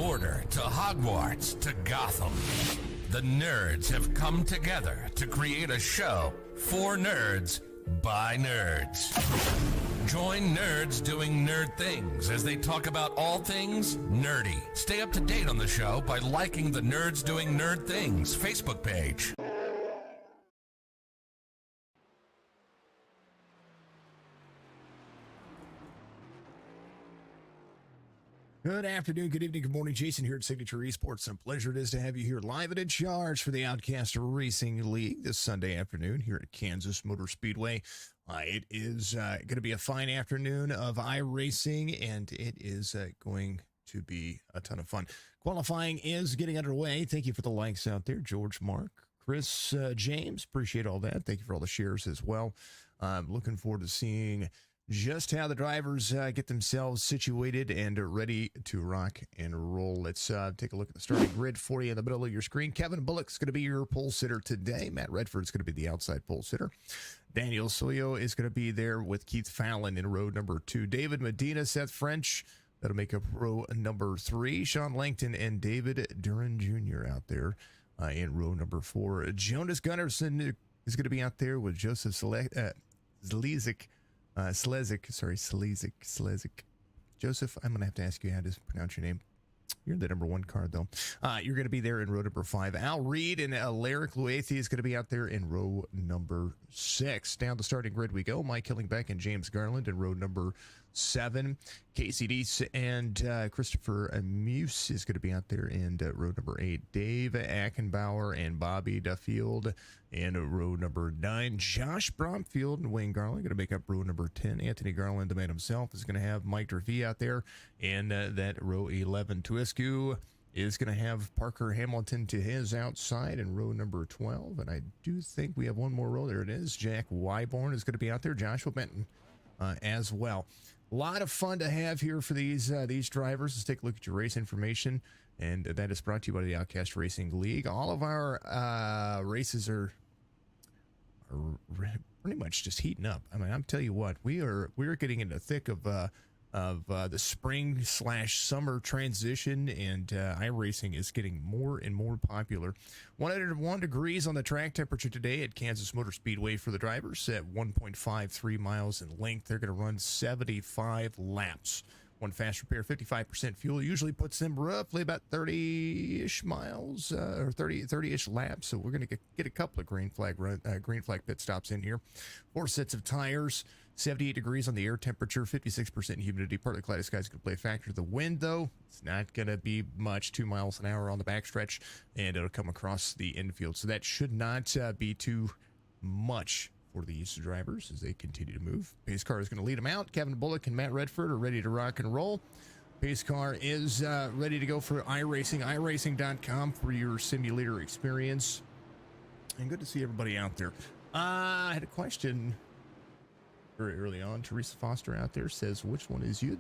Mordor to Hogwarts to Gotham, the nerds have come together to create a show for nerds by nerds. Join nerds doing nerd things as they talk about all things nerdy. Stay up to date on the show by liking the Nerds Doing Nerd Things Facebook page. Good afternoon, good evening, good morning. Jason here at Signature Esports. And a pleasure it is to have you here live and in charge for the Outcast Racing League this Sunday afternoon here at Kansas Motor Speedway. It is going to be a fine afternoon of iRacing, and it is going to be a ton of fun. Qualifying is getting underway. Thank you for the likes out there. George, Mark, Chris, James, appreciate all that. Thank you for all the shares as well. I'm looking forward to seeing just how the drivers get themselves situated and ready to rock and roll. Let's take a look at the starting grid for you in the middle of your screen. Kevin Bullock's going to be your pole sitter today. Matt Redford's going to be the outside pole sitter. Daniel Soyo is going to be there with Keith Fallon in row number 2. David Medina, Seth French, that'll make up row number 3. Sean Langton and David Duran Jr. out there in row number 4. Jonas Gunnarsson is going to be out there with Joseph Slezik. Slezik. Joseph, I'm going to have to ask you how to pronounce your name. You're the number 1 card, though. You're going to be there in row number 5. Al Reed and Alaric Luethi is going to be out there in row number 6. Down the starting grid we go. Mike Hillingbeck and James Garland in row number 7. Casey Deese and Christopher Muse is going to be out there in row number 8. Dave Ackenbauer and Bobby Duffield in row number 9. Josh Bromfield and Wayne Garland going to make up row number 10. Anthony Garland, the man himself, is going to have Mike Durfee out there in that row 11. Tuescu is going to have Parker Hamilton to his outside in row number 12. And I do think we have one more row. There it is. Jack Wyborn is going to be out there. Joshua Benton as well. A lot of fun to have here for these drivers. Let's take a look at your race information, and that is brought to you by the Outcast Racing League. All of our races are pretty much just heating up. I mean, I'm telling you what, we're getting in the thick of the spring/summer transition, and iRacing is getting more and more popular. 101 degrees on the track temperature today at Kansas Motor Speedway for the drivers at 1.53 miles in length. They're going to run 75 laps. One fast repair, 55% fuel, usually puts them roughly about 30-ish miles or 30-ish laps. So we're going to get a couple of green flag pit stops in here. 4 sets of tires, 78 degrees on the air temperature, 56% humidity. Partly cloudy skies going to play a factor. The wind, though, it's not going to be much, 2 miles an hour on the backstretch, and it'll come across the infield. So that should not be too much for these drivers as they continue to move. Pace car is going to lead them out. Kevin Bullock and Matt Redford are ready to rock and roll. Pace car is ready to go for iRacing. iRacing.com for your simulator experience. And good to see everybody out there. I had a question very early on. Teresa Foster out there says, which one is you?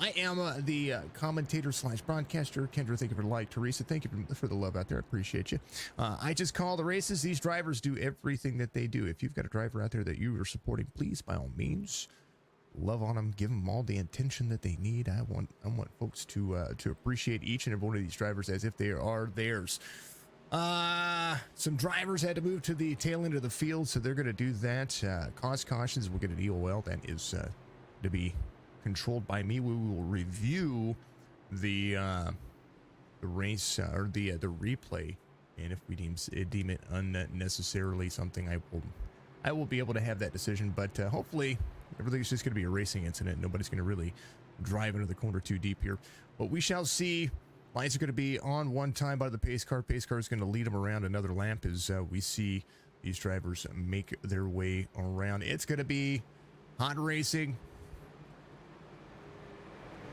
I am the commentator/broadcaster. Kendra, thank you for the like. Teresa, thank you for the love out there. I appreciate you. I just call the races. These drivers do everything that they do. If you've got a driver out there that you are supporting, please, by all means, love on them. Give them all the attention that they need. I want folks to appreciate each and every one of these drivers as if they are theirs. Some drivers had to move to the tail end of the field, so they're going to do that. Cause cautions. We'll get an EOL. That is to be controlled by me. We will review the race or the replay, and if we deem it unnecessarily something, I will be able to have that decision. But hopefully everything's just going to be a racing incident. Nobody's going to really drive into the corner too deep here, but we shall see. Lights are going to be on one time by the pace car. Pace car is going to lead them around another lap as we see these drivers make their way around. It's going to be hot racing,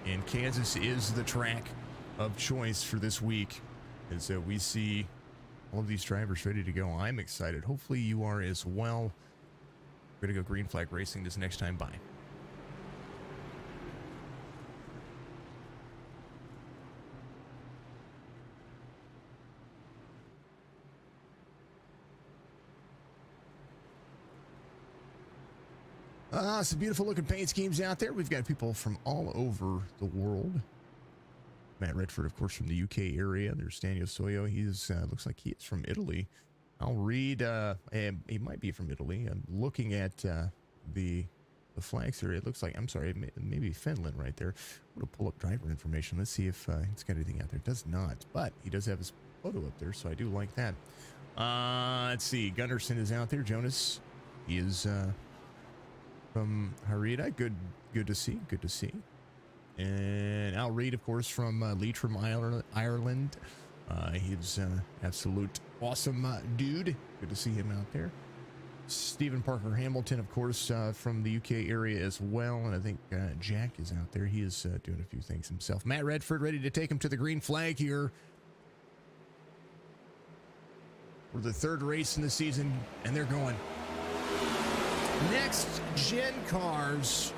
and Kansas is the track of choice for this week. And so we see all of these drivers ready to go. I'm excited. Hopefully you are as well. We're going to go green flag racing this next time by. Some beautiful looking paint schemes out there. We've got people from all over the world Matt Redford, of course, from the UK area. There's Daniel Soyo. He's looks like he is from Italy. I'll read. He might be from Italy. I'm looking at the flags here. It looks like, I'm sorry, maybe Finland right there. I'm going to pull up driver information. Let's see if it's got anything out there. It does not, but he does have his photo up there, so I do like that. Let's see. Gunnarsson is out there. Jonas, he is from Harida. Good to see. Good to see. And Al Reed, of course, from Leitrim, Ireland. He's absolute awesome dude. Good to see him out there. Stephen Parker Hamilton, of course, from the UK area as well. And I think Jack is out there. He is doing a few things himself. Matt Redford ready to take him to the green flag here for the third race in the season. And they're going. Next gen cars.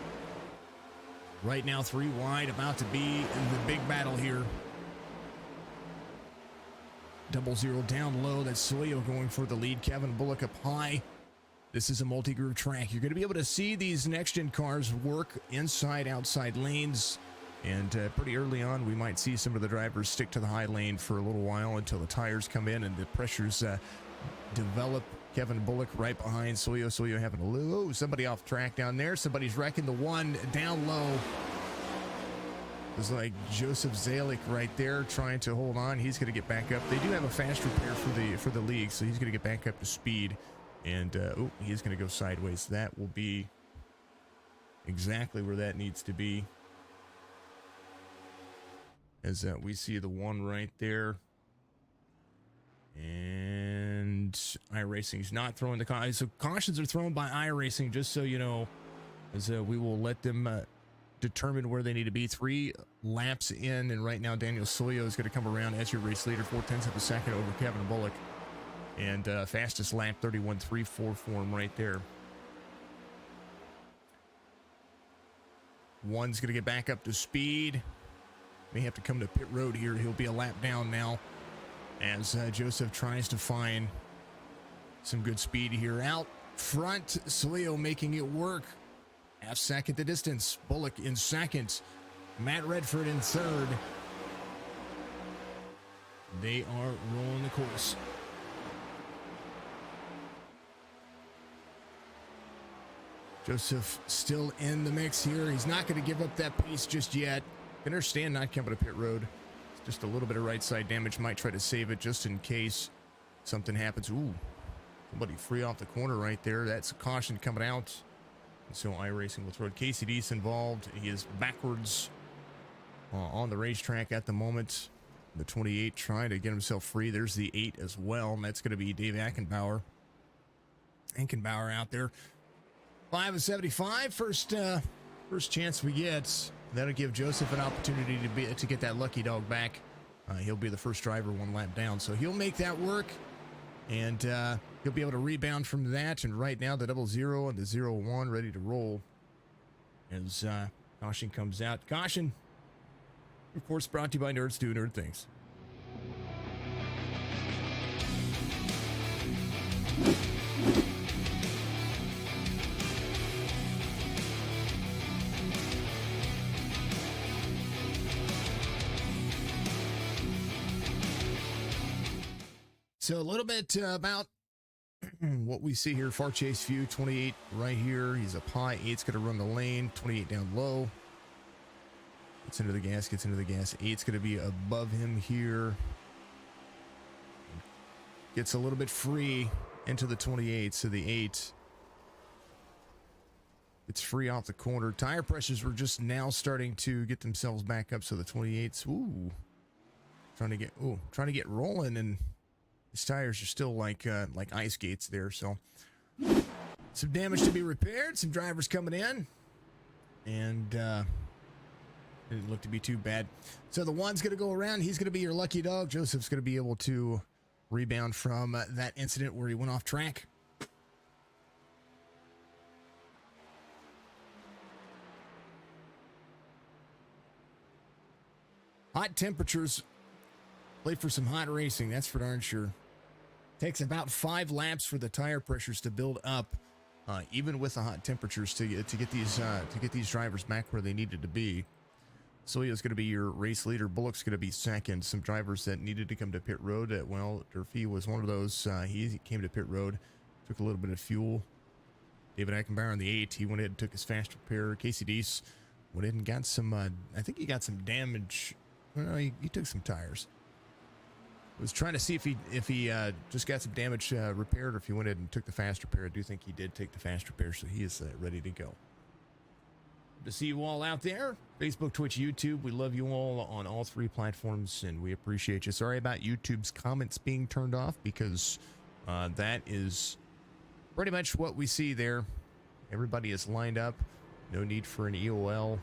Right now, 3 wide, about to be in the big battle here. 00 down low. That's Soyo going for the lead. Kevin Bullock up high. This is a multi-groove track. You're going to be able to see these next-gen cars work inside, outside lanes. And pretty early on, we might see some of the drivers stick to the high lane for a little while until the tires come in and the pressures develop. Kevin Bullock right behind Soyo. Soyo having a little, somebody off track down there. Somebody's wrecking the one down low. It's like Joseph Zalik right there trying to hold on. He's going to get back up. They do have a fast repair for the league, so he's going to get back up to speed. And he's going to go sideways. That will be exactly where that needs to be. As we see the one right there. And iRacing's not throwing the cautions. So cautions are thrown by iRacing, just so you know, as we will let them determine where they need to be. 3 laps in, and right now Daniel Soyo is going to come around as your race leader, 4/10 of a second over Kevin Bullock. And fastest lap, 31.34 for him right there. One's going to get back up to speed. May have to come to pit road here. He'll be a lap down now as Joseph tries to find some good speed here. Out front, Soyo making it work. Half second the distance. Bullock in second. Matt Redford in third. They are rolling the course. Joseph still in the mix here. He's not going to give up that pace just yet. Can understand not coming to pit road. It's just a little bit of right side damage. Might try to save it just in case something happens. Ooh, somebody free off the corner right there. That's a caution coming out. And so iRacing will throw it. Casey Deese involved. He is backwards on the racetrack at the moment. The 28 trying to get himself free. There's the 8 as well. And that's going to be Dave Ackenbauer. Ackenbauer out there. 5 of 75. First chance we get. That'll give Joseph an opportunity to get that lucky dog back. He'll be the first driver 1 lap down. So he'll make that work. And he'll be able to rebound from that. And right now, the 00 and the 01 ready to roll as caution comes out. Caution, of course, brought to you by Nerds Do Nerd Things. So a little bit about what we see here. Far chase view, 28 right here. He's up high. 8's going to run the lane. 28 down low. Gets into the gas, gets into the gas. 8's going to be above him here. Gets a little bit free into the 28. So the 8 gets free off the corner. Tire pressures were just now starting to get themselves back up. So the 28's, trying to get rolling, and his tires are still like ice gates there. So some damage to be repaired. Some drivers coming in, and didn't look to be too bad. So the 1's going to go around. He's going to be your lucky dog. Joseph's going to be able to rebound from that incident where he went off track. Hot temperatures play for some hot racing, that's for darn sure. Takes about 5 laps for the tire pressures to build up, even with the hot temperatures, to get these drivers back where they needed to be. Soyo's going to be your race leader. Bullock's going to be second. Some drivers that needed to come to pit road. Well, Durfee was one of those. He came to pit road, took a little bit of fuel. David Eichenbauer on the 8. He went ahead and took his fast repair. Casey Deese went ahead and got some, I think he got some damage. Well, he took some tires. Was trying to see if he just got some damage repaired or if he went ahead and took the fast repair. I do think he did take the fast repair, so he is ready to go. To see you all out there, Facebook, Twitch, YouTube. We love you all on all three platforms, and we appreciate you. Sorry about YouTube's comments being turned off because that is pretty much what we see there. Everybody is lined up. No need for an EOL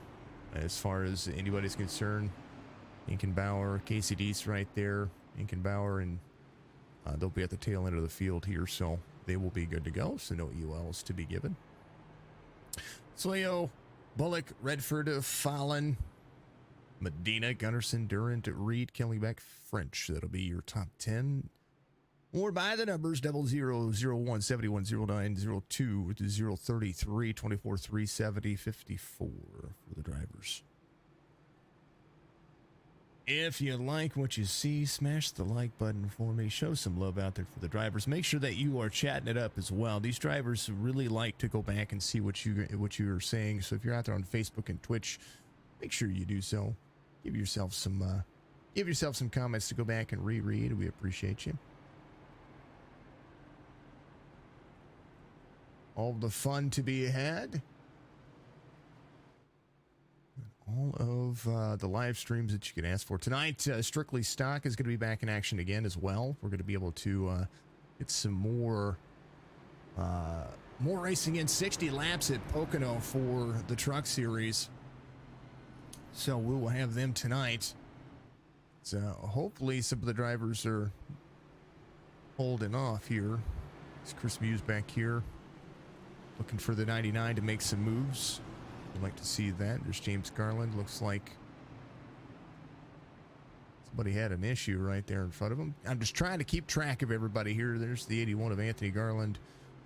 as far as anybody's concerned. Inkenbauer, Casey Deese right there. Inkenbauer, and they'll be at the tail end of the field here, so they will be good to go. So no EOLs to be given. Soyo, Bullock, Redford, Fallon, Medina, Gunnarsson, Durant, Reed, Kelleybeck, French. That'll be your top 10. Or by the numbers 0001 7109 02 033 24 370 54 for the drivers. If you like what you see, smash the like button for me. Show some love out there for the drivers. Make sure that you are chatting it up as well. These drivers really like to go back and see what you are saying. So if you're out there on Facebook and Twitch, make sure you do so. Give yourself some comments to go back and reread. We appreciate you. All the fun to be had. All of the live streams that you can ask for. Tonight, Strictly Stock is going to be back in action again as well. We're going to be able to get some more racing in. 60 laps at Pocono for the Truck Series. So we will have them tonight. So hopefully some of the drivers are holding off here. It's Chris Muse back here looking for the 99 to make some moves. I'd like to see that. There's James Garland. Looks like somebody had an issue right there in front of him. I'm just trying to keep track of everybody here. There's the 81 of Anthony Garland.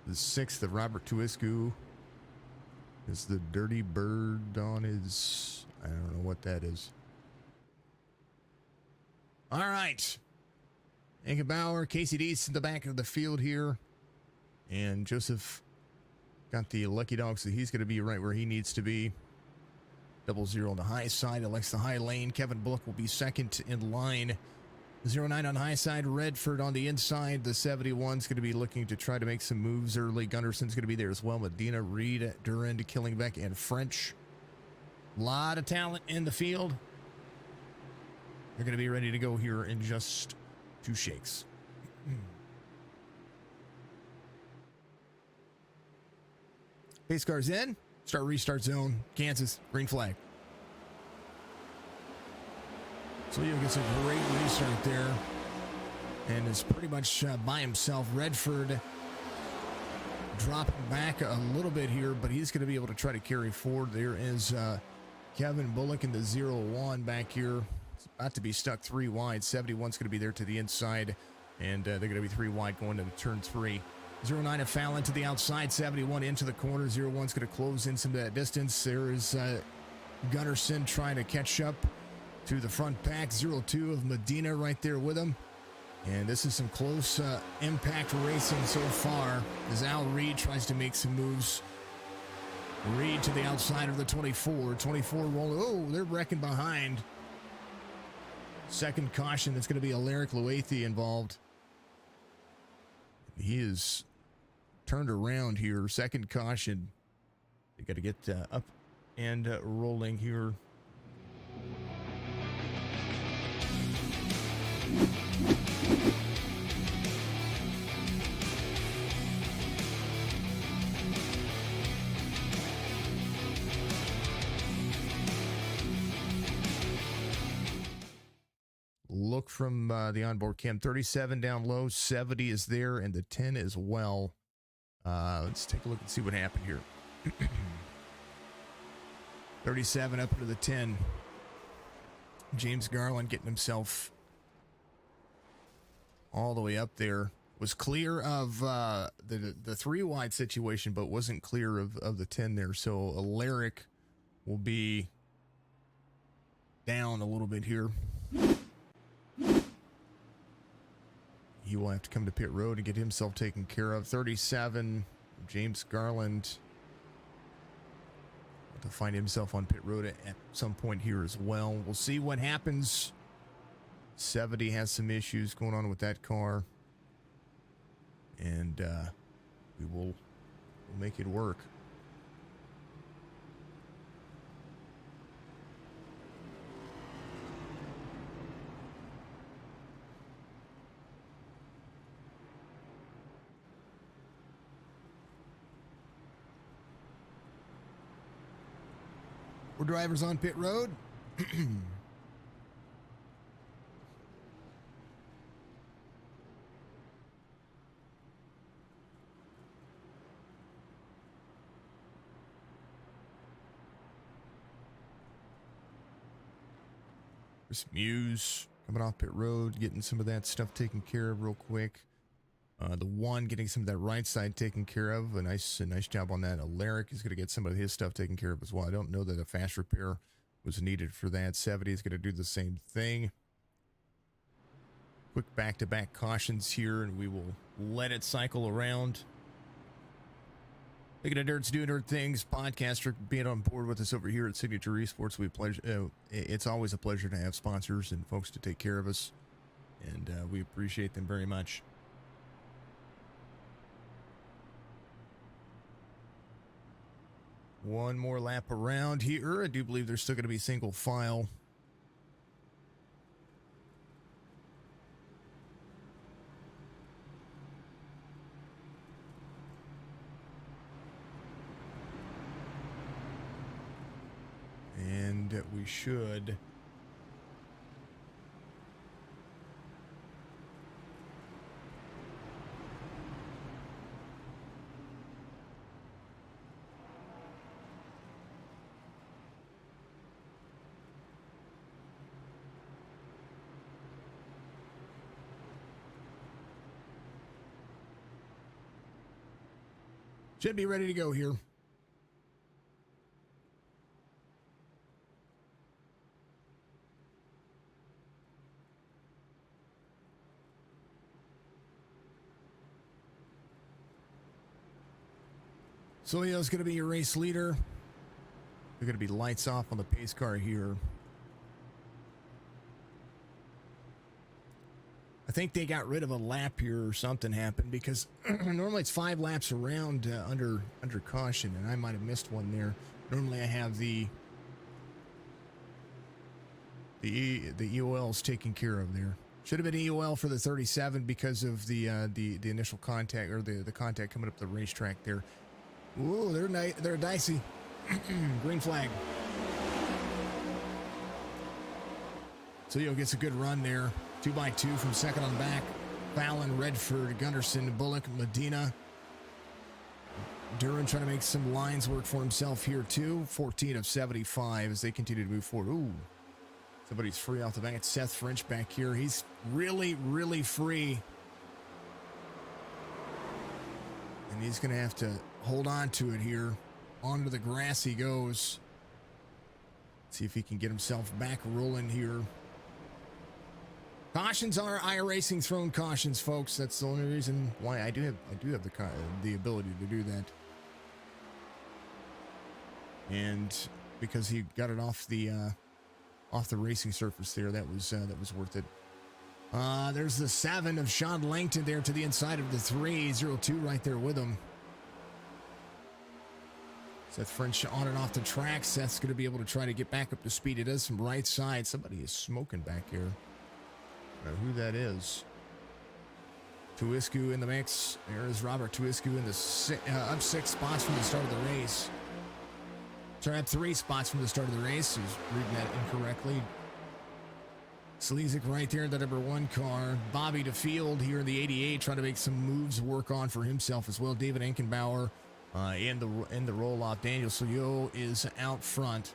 The 6th of Robert Tuiscu. Is the Dirty Bird on his... I don't know what that is. All right. Inkenbauer, Casey Deese in the back of the field here. And Joseph got the lucky dog, so he's going to be right where he needs to be. 00 on the high side, elects the high lane. Kevin Bullock will be second in line. 09 on the high side, Redford on the inside. The 71's going to be looking to try to make some moves early. Gunnarson's going to be there as well. Medina, Reed, Durand, Killingbeck, and French. A lot of talent in the field. They're going to be ready to go here in just 2 shakes. Pace cars in. Start restart zone. Kansas. Green flag. So Leo gets a great restart there. And is pretty much by himself. Redford dropping back a little bit here, but he's going to be able to try to carry forward. There is Kevin Bullock in the 0-1 back here. It's about to be stuck 3 wide. 71's going to be there to the inside. And they're going to be 3 wide going into turn 3. 09 of Fallon to the outside, 71 into the corner. 01's going to close in some of that distance. There is Gunnarsson trying to catch up to the front pack. 02 of Medina right there with him. And this is some close impact racing so far as Al Reed tries to make some moves. Reed to the outside of the 24. 24 rolling. Oh, they're wrecking behind. Second caution, it's going to be Alaric Luethe involved. He is turned around here. Second caution. They got to get up and rolling here. Look from the onboard cam. 37 down low, 70 is there, and the 10 as well. Let's take a look and see what happened here. 37 up to the 10. James Garland getting himself all the way up there. Was clear of the 3 wide situation, but wasn't clear of the 10 there. So Alaric will be down a little bit here. He will have to come to pit road and get himself taken care of. 37, James Garland to find himself on pit road at some point here as well. We'll see what happens. 70 has some issues going on with that car. And we'll make it work. We're drivers on pit road. There's Muse coming off pit road, getting some of that stuff taken care of real quick. The one getting some of that right side taken care of. A nice job on that. Alaric is going to get some of his stuff taken care of as well. I don't know that a fast repair was needed for that. 70 is going to do the same thing. Quick back-to-back cautions here, and we will let it cycle around. Making a Nerds Do Nerd Things podcast for being on board with us over here at Signature Esports. It's always a pleasure to have sponsors and folks to take care of us, and we appreciate them very much. One more lap around here. I do believe there's still going to be single file. And we should be ready to go here. Soyo's going to be your race leader. They're going to be lights off on the pace car here. I think they got rid of a lap here or something happened because normally it's 5 laps around under caution, and I might have missed one there. Normally I have the EOLs taken care of there. Should have been EOL for the 37 because of the initial contact or the contact coming up the racetrack there. Ooh, they're dicey. Green flag. Soyo gets a good run there. 2x2 from second on back. Fallon, Redford, Gunderson, Bullock, Medina. Duran trying to make some lines work for himself here too. 14 of 75 as they continue to move forward. Ooh, somebody's free off the back. It's Seth French back here. He's really, really free. And he's going to have to hold on to it here. Onto the grass he goes. See if he can get himself back rolling here. Cautions are iRacing thrown cautions, folks. That's the only reason why I do have the ability to do that. And because he got it off the racing surface there, that was worth it. There's the 7 of Sean Langton there to the inside of the 302 right there with him. Seth French on and off the track. Seth's going to be able to try to get back up to speed. It is from right side. Somebody is smoking back here. I don't know who that is. Tuiscu in the mix. There is Robert Tuiscu in the up 6 spots from the start of the race. Sorry, up 3 spots from the start of the race. I was reading that incorrectly. Sleazik right there in the number 1 car. Bobby DeField here in the 88 trying to make some moves work on for himself as well. David Enkenbauer in the roll-off. Daniel Soyo is out front.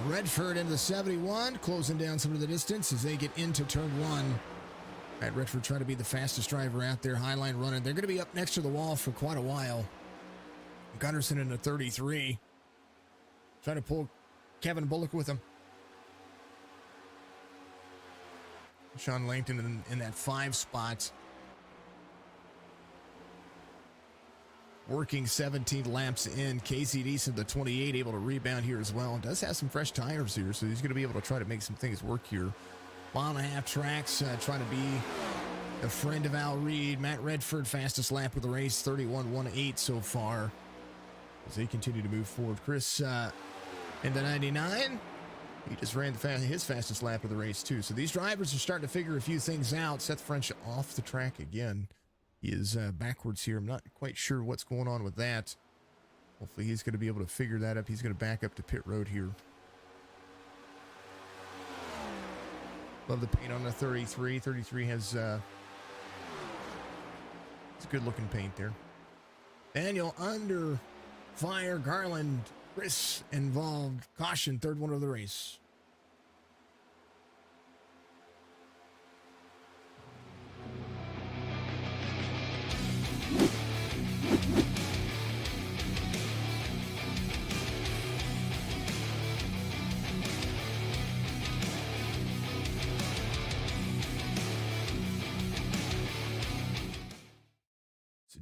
Redford into the 71, closing down some of the distance as they get into turn 1. At Redford trying to be the fastest driver out there, highline running. They're going to be up next to the wall for quite a while. Gunnarsson in the 33. Trying to pull Kevin Bullock with him. Sean Langton in that 5 spot. Working 17 laps in. Casey Deason, the 28, able to rebound here as well. Does have some fresh tires here, so he's going to be able to try to make some things work here. 1.5 tracks, trying to be a friend of Al Reed. Matt Redford, fastest lap of the race, 31.18 so far. As they continue to move forward. Chris in the 99. He just ran his fastest lap of the race, too. So these drivers are starting to figure a few things out. Seth French off the track again. He is backwards here. I'm not quite sure what's going on with that. Hopefully he's going to be able to figure that up. He's going to back up to pit road here. Love the paint on the 33. 33 has it's a good-looking paint there. Daniel under fire. Garland, Chris involved. Caution, third one of the race.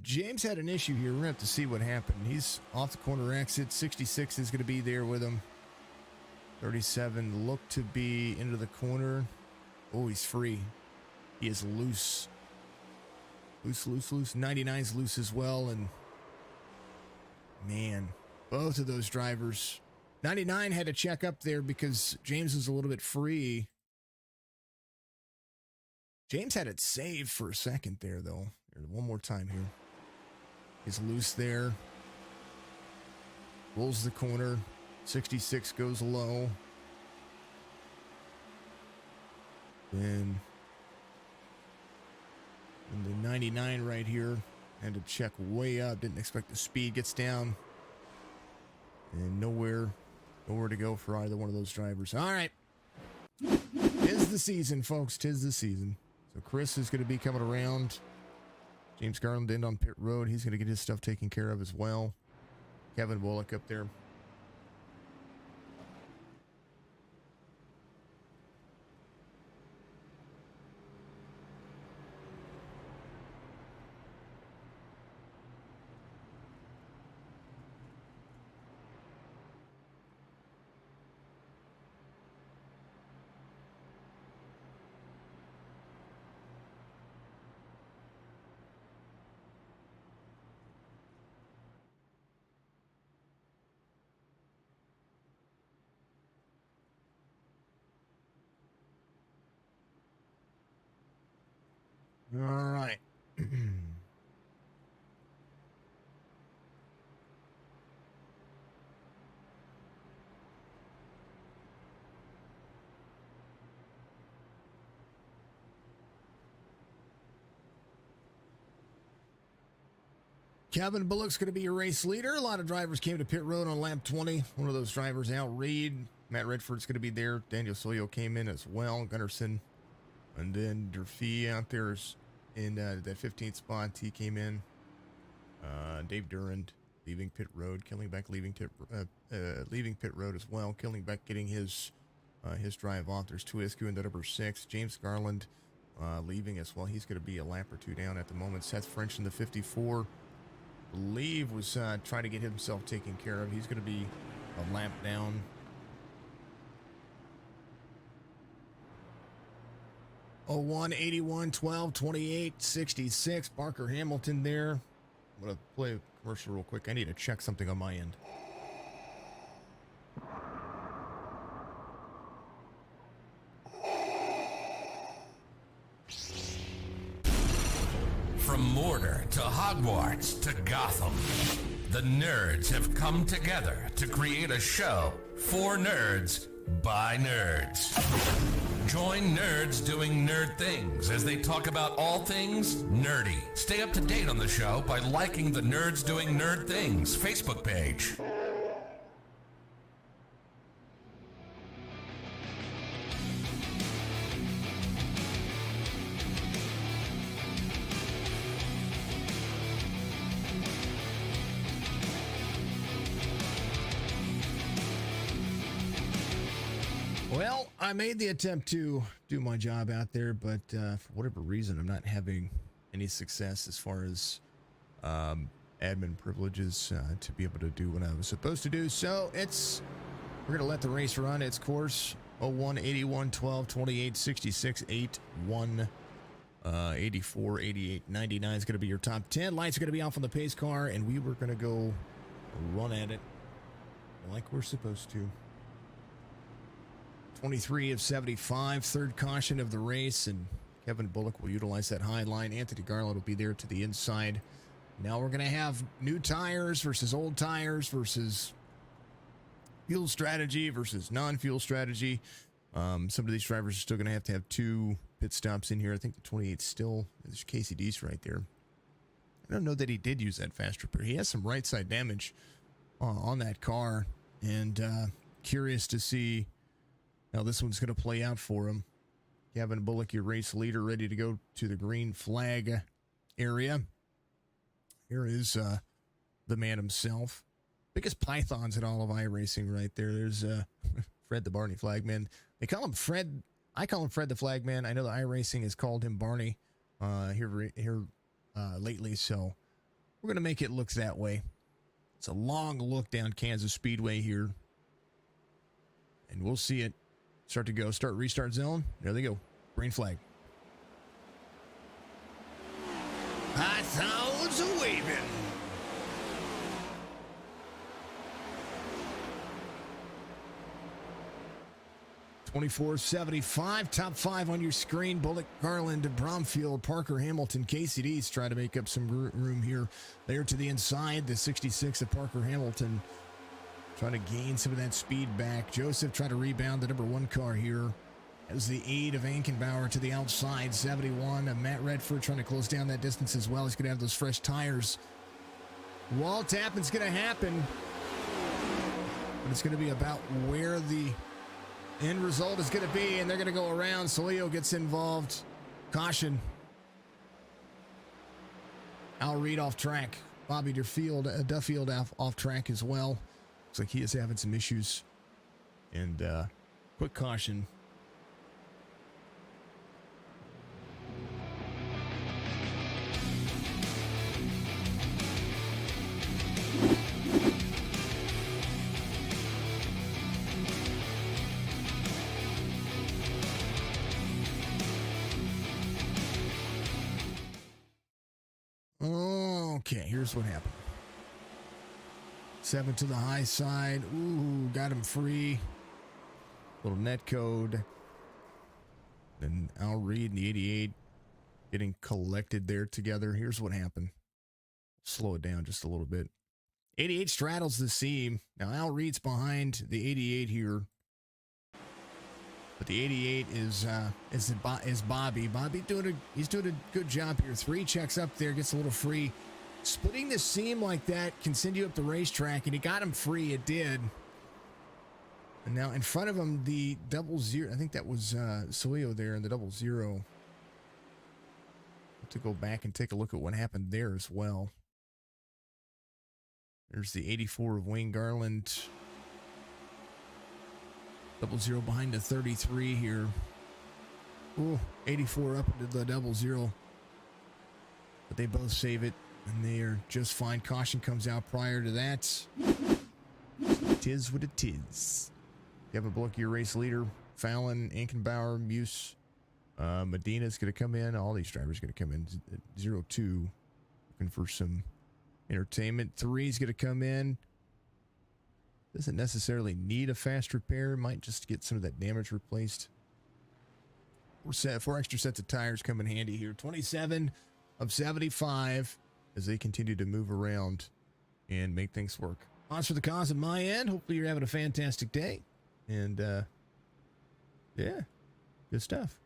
James had an issue here. We're going to have to see what happened. He's off the corner exit. 66 is going to be there with him. 37 looked to be into the corner. Oh, he's free. He is loose. Loose. 99's loose as well. And man, both of those drivers. 99 had to check up there because James was a little bit free. James had it saved for a second there, though. One more time here. He's loose there. Rolls the corner. 66 goes low. Then in the 99 right here. Had to check way up. Didn't expect the speed. Gets down. And nowhere to go for either one of those drivers. All right. 'Tis the season, folks. 'Tis the season. So Chris is going to be coming around. James Garland in on pit road. He's going to get his stuff taken care of as well. Kevin Bullock up there. All right. Kevin Bullock's going to be your race leader. A lot of drivers came to pit road on lap 20. One of those drivers, Al Reed. Matt Redford's going to be there. Daniel Soyo came in as well. Gunnarsson. And then Durfee out there is in that 15th spot. He came in. Dave Durand leaving pit road. Killingbeck leaving pit road as well. Killingbeck getting his drive off. There's Tuisku in the number 6. James Garland leaving as well. He's going to be a lap or two down at the moment. Seth French in the 54. Believe was trying to get himself taken care of. He's going to be a lap down. Oh, 1, 81, 12, 28, 66. Barker Hamilton there. I'm going to play a commercial real quick. I need to check something on my end. From Mordor to Hogwarts to Gotham, the nerds have come together to create a show for nerds by nerds. Join nerds doing nerd things as they talk about all things nerdy. Stay up to date on the show by liking the Nerds Doing Nerd Things Facebook page. Well, I made the attempt to do my job out there, but for whatever reason, I'm not having any success as far as admin privileges to be able to do what I was supposed to do. So we're going to let the race run its course. 01, 81, 12, 28, 66, 8, 1, 84, 88, 99 is going to be your top 10. Lights are going to be off on the pace car, and we were going to go run at it like we're supposed to. 23 of 75, third caution of the race, and Kevin Bullock will utilize that high line. Anthony Garland will be there to the inside. Now we're going to have new tires versus old tires versus fuel strategy versus non-fuel strategy. Some of these drivers are still going to have 2 pit stops in here. I think the 28 still, there's Casey Deese right there. I don't know that he did use that fast repair. He has some right side damage on that car, and curious to see how this one's going to play out for him. Kevin Bullock, your race leader, ready to go to the green flag area. Here is the man himself. Biggest pythons in all of iRacing right there. There's Fred the Barney Flagman. They call him Fred. I call him Fred the Flagman. I know the iRacing has called him Barney here lately, so we're going to make it look that way. It's a long look down Kansas Speedway here, and we'll see it start to go. Restart zone. There they go. Green flag. Pythons are waving. 24-75, top 5 on your screen. Bullock, Garland, Bromfield, Parker, Hamilton, Casey Deese try to make up some room here. There to the inside, the 66 of Parker Hamilton trying to gain some of that speed back. Joseph trying to rebound the number 1 car here. As the 8 of Ankenbauer to the outside, 71 of Matt Redford trying to close down that distance as well. He's going to have those fresh tires. Wall tapping's going to happen, but it's going to be about where the end result is going to be, and they're going to go around. Solio gets involved. Caution. Al Reed off track. Bobby Duffield off track as well. Looks like he is having some issues. And quick caution. Okay, here's what happened. 7 to the high side. Ooh, got him free. Little net code. Then Al Reed and the 88 getting collected there together. Here's what happened. Slow it down just a little bit. 88 straddles the seam. Now Al Reed's behind the 88 here. But the 88 is Bobby. Bobby he's doing a good job here. 3 checks up there, gets a little free. Splitting the seam like that can send you up the racetrack, and he got him free. It did. And now in front of him, the 00. I think that was Solio there in the 00. To go back and take a look at what happened there as well. There's the 84 of Wayne Garland. 00 behind the 33 here. Ooh, 84 up into the 00. But they both save it, and they are just fine. Caution comes out prior to that. Tis what it is. Kevin Bullock, your race leader. Fallon, Ankenbauer, Muse, Medina's going to come in. All these drivers are going to come in. 02, looking for some entertainment. 3 is going to come in. Doesn't necessarily need a fast repair. Might just get some of that damage replaced. 4 extra sets of tires come in handy here. 27 of 75 as they continue to move around and make things work. Odds for the cause on my end. Hopefully you're having a fantastic day. And, yeah, good stuff.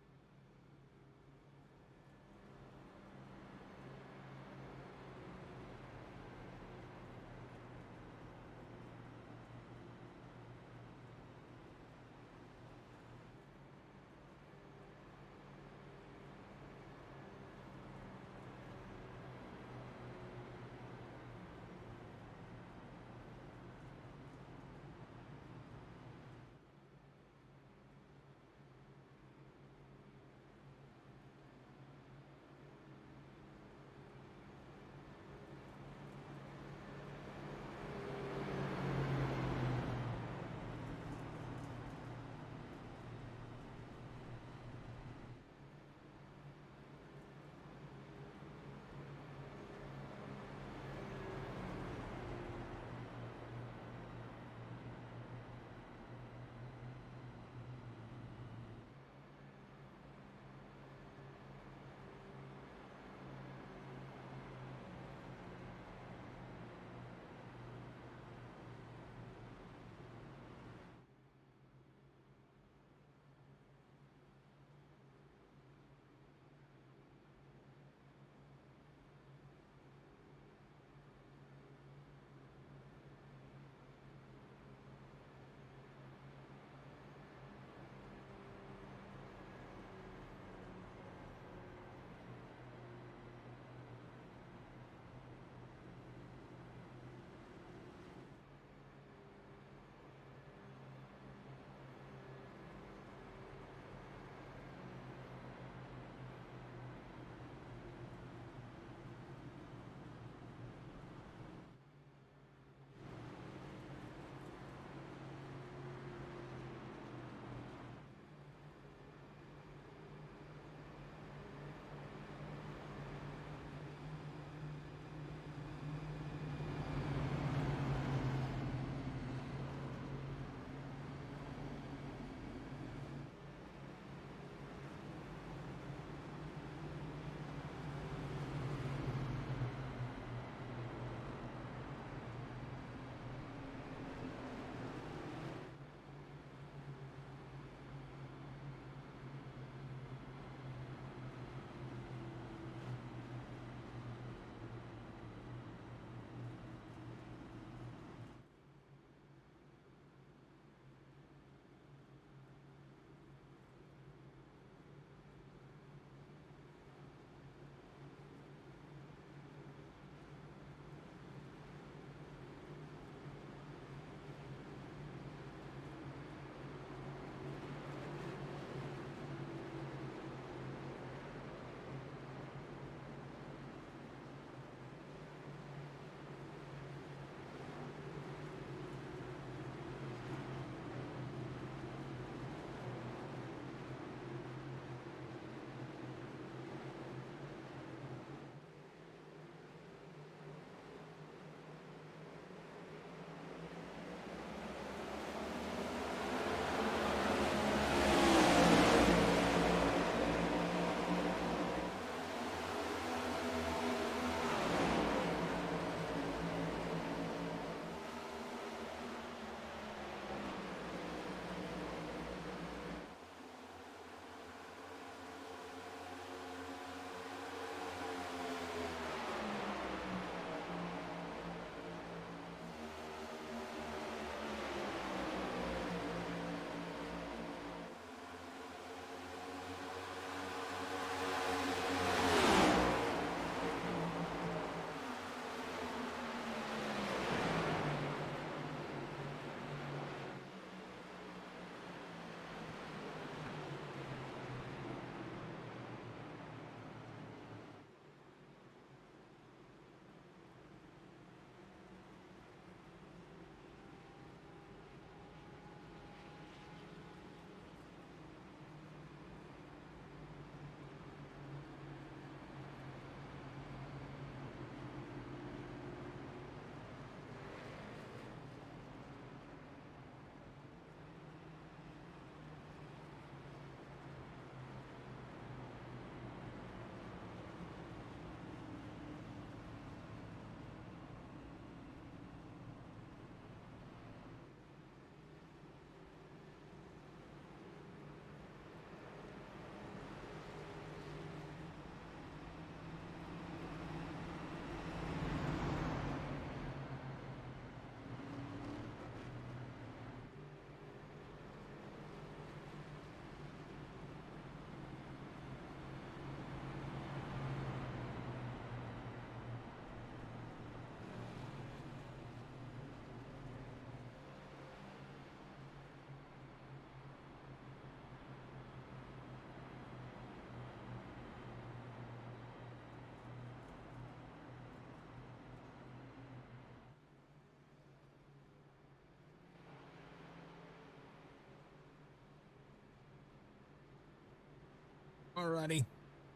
Alrighty.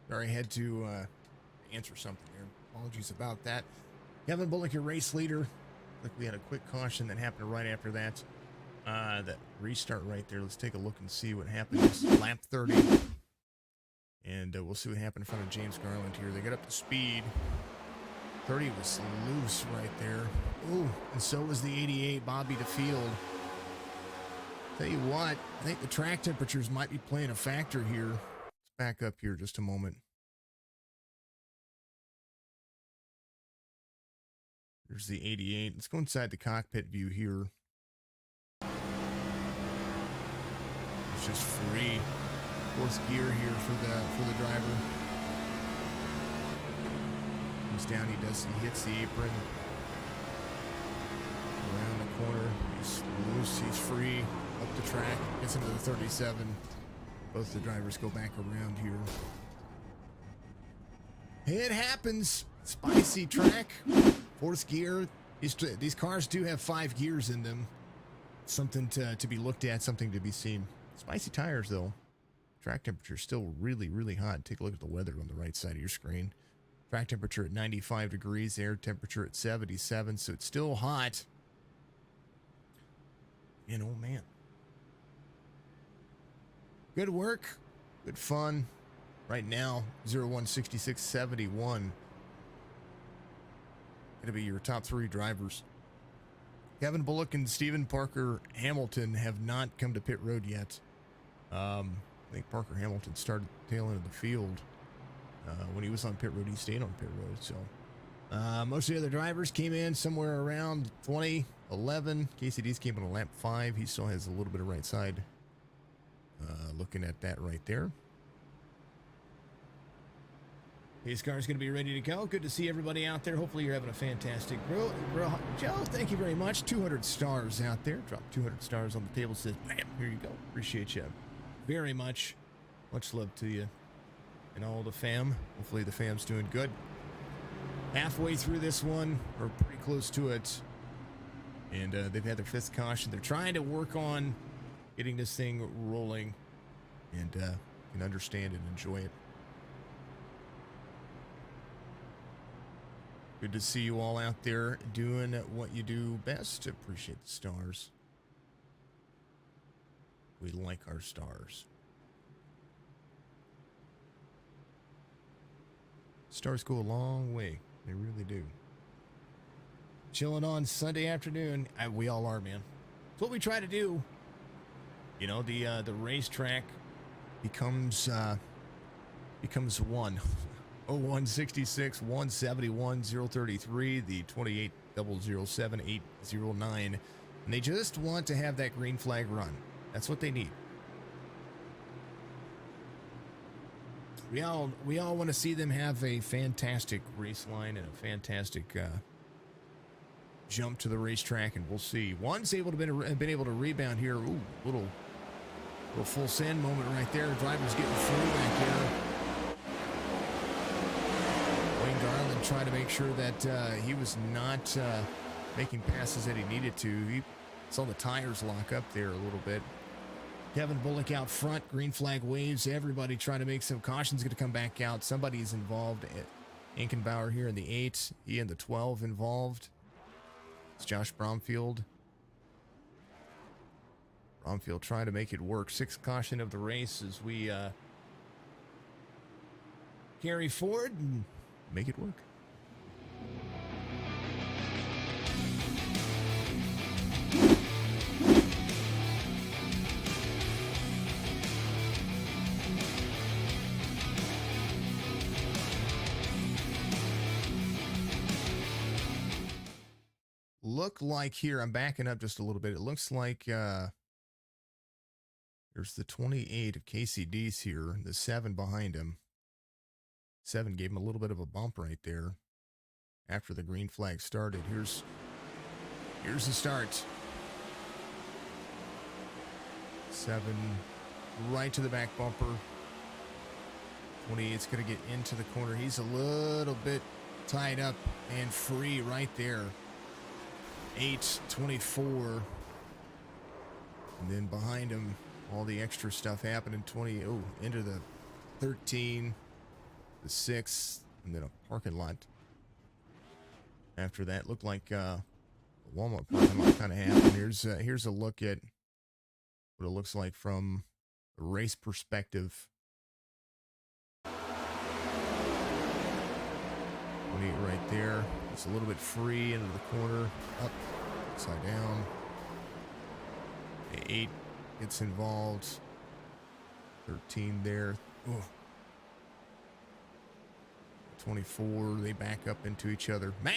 Sorry, I had to answer something here. Apologies about that. Kevin Bullock, your race leader. Like we had a quick caution that happened right after that. That restart right there. Let's take a look and see what happens. Lap 30. And we'll see what happened in front of James Garland here. They got up to speed. 30 was loose right there. Ooh, and so was the 88, Bobby DeField. Tell you what, I think the track temperatures might be playing a factor here. Let's back up here just a moment. There's the 88. Let's go inside the cockpit view here. It's just free. Fourth gear here for the driver. Comes down, he hits the apron. Around the corner, he's loose, he's free. Up the track, gets into the 37. Both the drivers go back around here. It happens. Spicy track. Fourth gear. These cars do have 5 gears in them. Something to be looked at, something to be seen. Spicy tires, though. Track temperature is still really, really hot. Take a look at the weather on the right side of your screen. Track temperature at 95 degrees, air temperature at 77, so it's still hot. And oh man. Good work, good fun. Right now, 016671. Gonna be your top 3 drivers. Kevin Bullock and Stephen Parker Hamilton have not come to pit road yet. I think Parker Hamilton started tail end of the field. When he was on pit road, he stayed on pit road. So most of the other drivers came in somewhere around 20, 11. KCD's came on a lap 5. He still has a little bit of right side. Looking at that right there. His car's going to be ready to go. Good to see everybody out there. Hopefully you're having a fantastic Joe, thank you very much. 200 stars out there. Drop 200 stars on the table. Says, bam, here you go. Appreciate you very much. Much love to you and all the fam. Hopefully the fam's doing good. Halfway through this one, or pretty close to it. And they've had their 5th caution. They're trying to work on getting this thing rolling. And can understand and enjoy it. Good to see you all out there doing what you do best. Appreciate the stars. We like our stars. Stars go a long way. They really do. Chilling on Sunday afternoon. We all are, man. It's what we try to do. You know, the racetrack becomes one. 0166 171 033, the 28 007 809. And they just want to have that green flag run. That's what they need. We all want to see them have a fantastic race line and a fantastic jump to the racetrack, and we'll see. One's able to been able to rebound here. Ooh, little full send moment right there. Driver's getting free back there. Wayne Garland trying to make sure that he was not making passes that he needed to. He saw the tires lock up there a little bit. Kevin Bullock out front, green flag waves. Everybody trying to make some cautions. Going to come back out. Somebody's involved. Inkenbauer here in the 8. He in the 12 involved. It's Josh Bromfield. Bromfield trying to make it work. 6th caution of the race as we carry forward and make it work. Look like here, I'm backing up just a little bit. It looks like there's the 28 of KCD's here, the 7 behind him. 7 gave him a little bit of a bump right there after the green flag started. Here's the start. 7 right to the back bumper. 28's going to get into the corner. He's a little bit tied up and free right there. 8, 24. And then behind him, all the extra stuff happening. 20, into the 13, the 6, and then a parking lot. After that, looked like a Walmart parking lot kind of happened. Here's a look at what it looks like from a race perspective. 28 right there. It's a little bit free into the corner. Up, upside down. 8 gets involved. 13 there. Ooh. 24, they back up into each other. Man!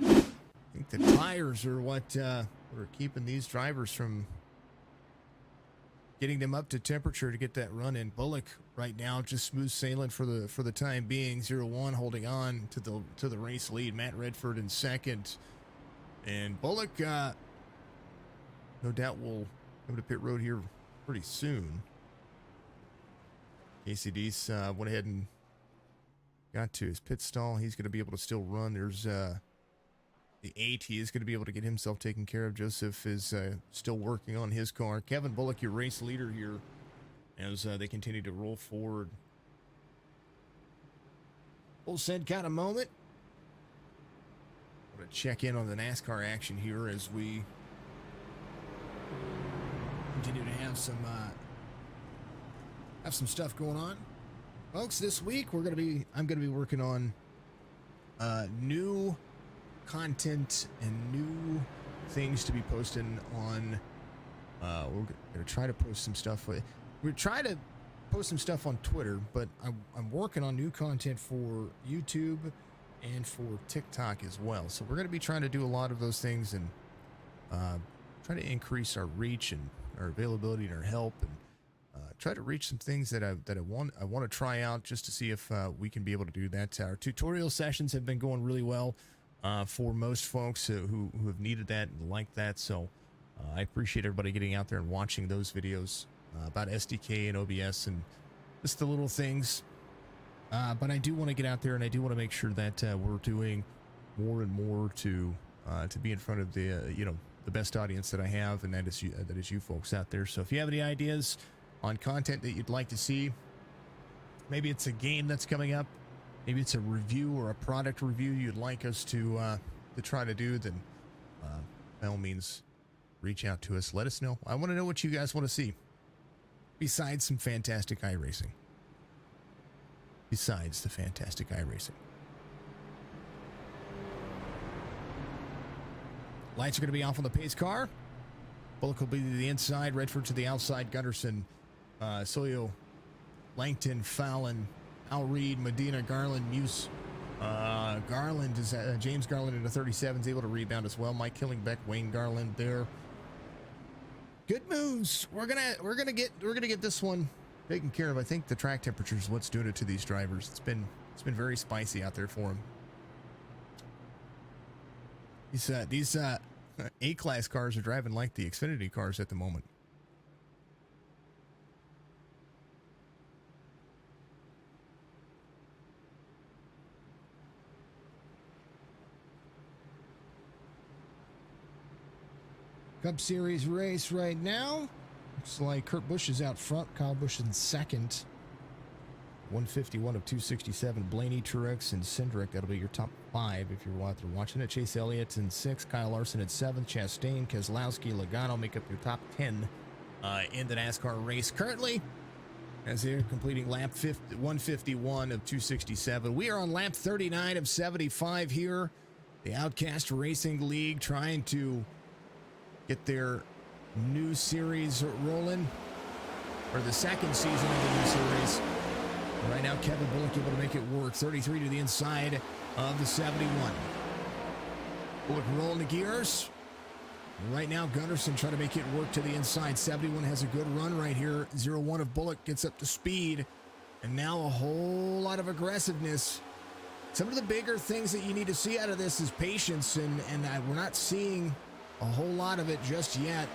I think the tires are what are keeping these drivers from getting them up to temperature to get that run in. Bullock right now just smooth sailing for the time being. 0-1 holding on to the race lead. Matt Redford in second. And Bullock no doubt will come to pit road here pretty soon. Casey Deese went ahead and got to his pit stall. He's going to be able to still run. There's the 8. He is going to be able to get himself taken care of. Joseph is still working on his car. Kevin Bullock, your race leader here, as they continue to roll forward. Full said kind of moment. I'm going to check in on the NASCAR action here as we continue to have some stuff going on, folks. This week I'm going to be working on new content and new things to be posting on. We're going to try to post some stuff. We're trying to post some stuff on Twitter, but I'm working on new content for YouTube and for TikTok as well. So we're going to be trying to do a lot of those things and try to increase our reach and our availability and our help, and try to reach some things that I want to try out just to see if we can be able to do that. Our tutorial sessions have been going really well for most folks who have needed that and like that. So I appreciate everybody getting out there and watching those videos about SDK and OBS and just the little things. But I do want to get out there and I do want to make sure that we're doing more and more to be in front of the the best audience that I have, and that is you folks out there. So if you have any ideas on content that you'd like to see, maybe it's a game that's coming up, maybe it's a review or a product review you'd like us to try to do, then by all means reach out to us. Let us know. I want to know what you guys want to see besides some fantastic iRacing. Besides the fantastic iRacing. Lights are going to be off on the pace car. Bullock will be to the inside, Redford to the outside, Gunderson, Soyo, Langton, Fallon, Al Reed, Medina, Garland, Muse. Garland is James Garland in the 37 is able to rebound as well. Mike Killingbeck, Wayne Garland there. Good moves. We're gonna get this one taken care of. I think the track temperature is what's doing it to these drivers. It's been very spicy out there for them. These A-class cars are driving like the Xfinity cars at the moment. Cup Series race right now. Looks like Kurt Busch is out front. Kyle Busch in second. 151 of 267. Blaney, Truex, and Cindric. That'll be your top 5 if you're out there watching it. Chase Elliott in 6th. Kyle Larson at 7th. Chastain, Keselowski, Logano make up your top 10 in the NASCAR race currently, as they're completing lap 151 of 267. We are on lap 39 of 75 here. The Outcast Racing League trying to get their new series rolling, or the second season of the new series. Right now, Kevin Bullock able to make it work. 33 to the inside of the 71. Bullock rolling the gears. Right now, Gunderson trying to make it work to the inside. 71 has a good run right here. 0-1 of Bullock gets up to speed. And now a whole lot of aggressiveness. Some of the bigger things that you need to see out of this is patience, and we're not seeing a whole lot of it just yet.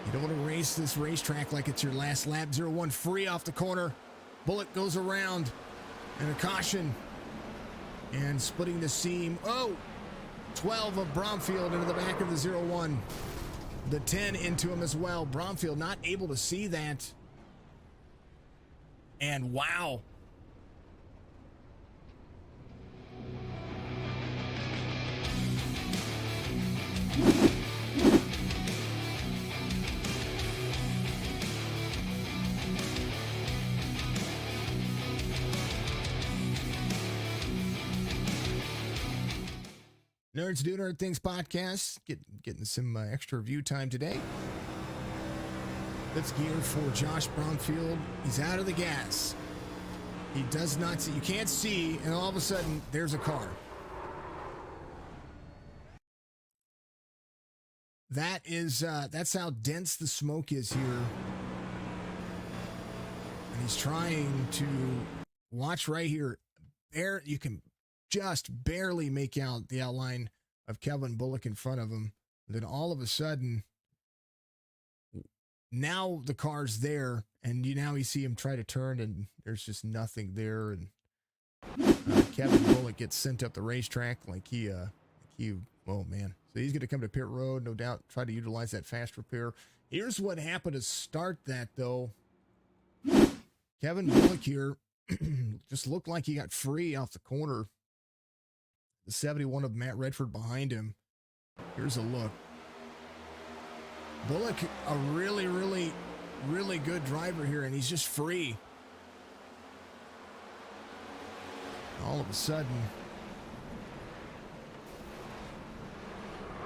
You don't want to race this racetrack like it's your last lap. 0-1 free off the corner. Bullock goes around, and a caution, and splitting the seam. 12 of Bromfield into the back of the 0-1. The 10 into him as well. Bromfield not able to see that. And wow. Nerds Do Nerd Things podcast, getting some extra review time today. Let's gear for Josh Brownfield. He's out of the gas. He does not see. You can't see, and all of a sudden, there's a car. That's how dense the smoke is here. And he's trying to watch right here. There, you can just barely make out the outline of Kevin Bullock in front of him. And then all of a sudden, now the car's there, and now you see him try to turn, and there's just nothing there. And Kevin Bullock gets sent up the racetrack like he, oh man. So he's going to come to pit road, no doubt, try to utilize that fast repair. Here's what happened to start that, though. Kevin Bullock here just looked like he got free off the corner. The 71 of Matt Redford behind him. Here's a look. Bullock, a really, really, really good driver here, and he's just free. All of a sudden,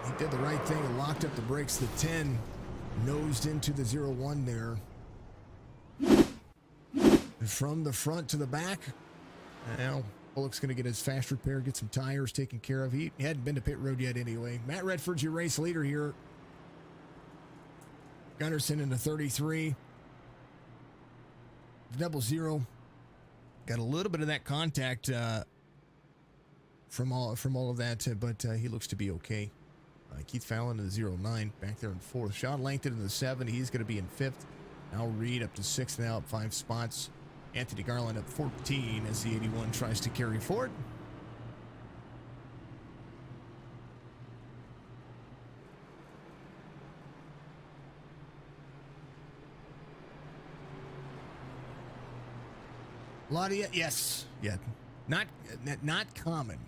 he did the right thing and locked up the brakes. The 10 nosed into the 0-1 there. And from the front to the back, now Bullock's going to get his fast repair, get some tires taken care of. He hadn't been to pit road yet anyway. Matt Redford's your race leader here. Gunnarsson in the 33. 0-0. Got a little bit of that contact from all of that, but he looks to be okay. Keith Fallon in the 0-9, back there in fourth. Sean Langton in the 7. He's going to be in fifth. Al Reed up to sixth now, up 5 spots. Anthony Garland up 14 as the 81 tries to carry forward. Yes, yeah, not common.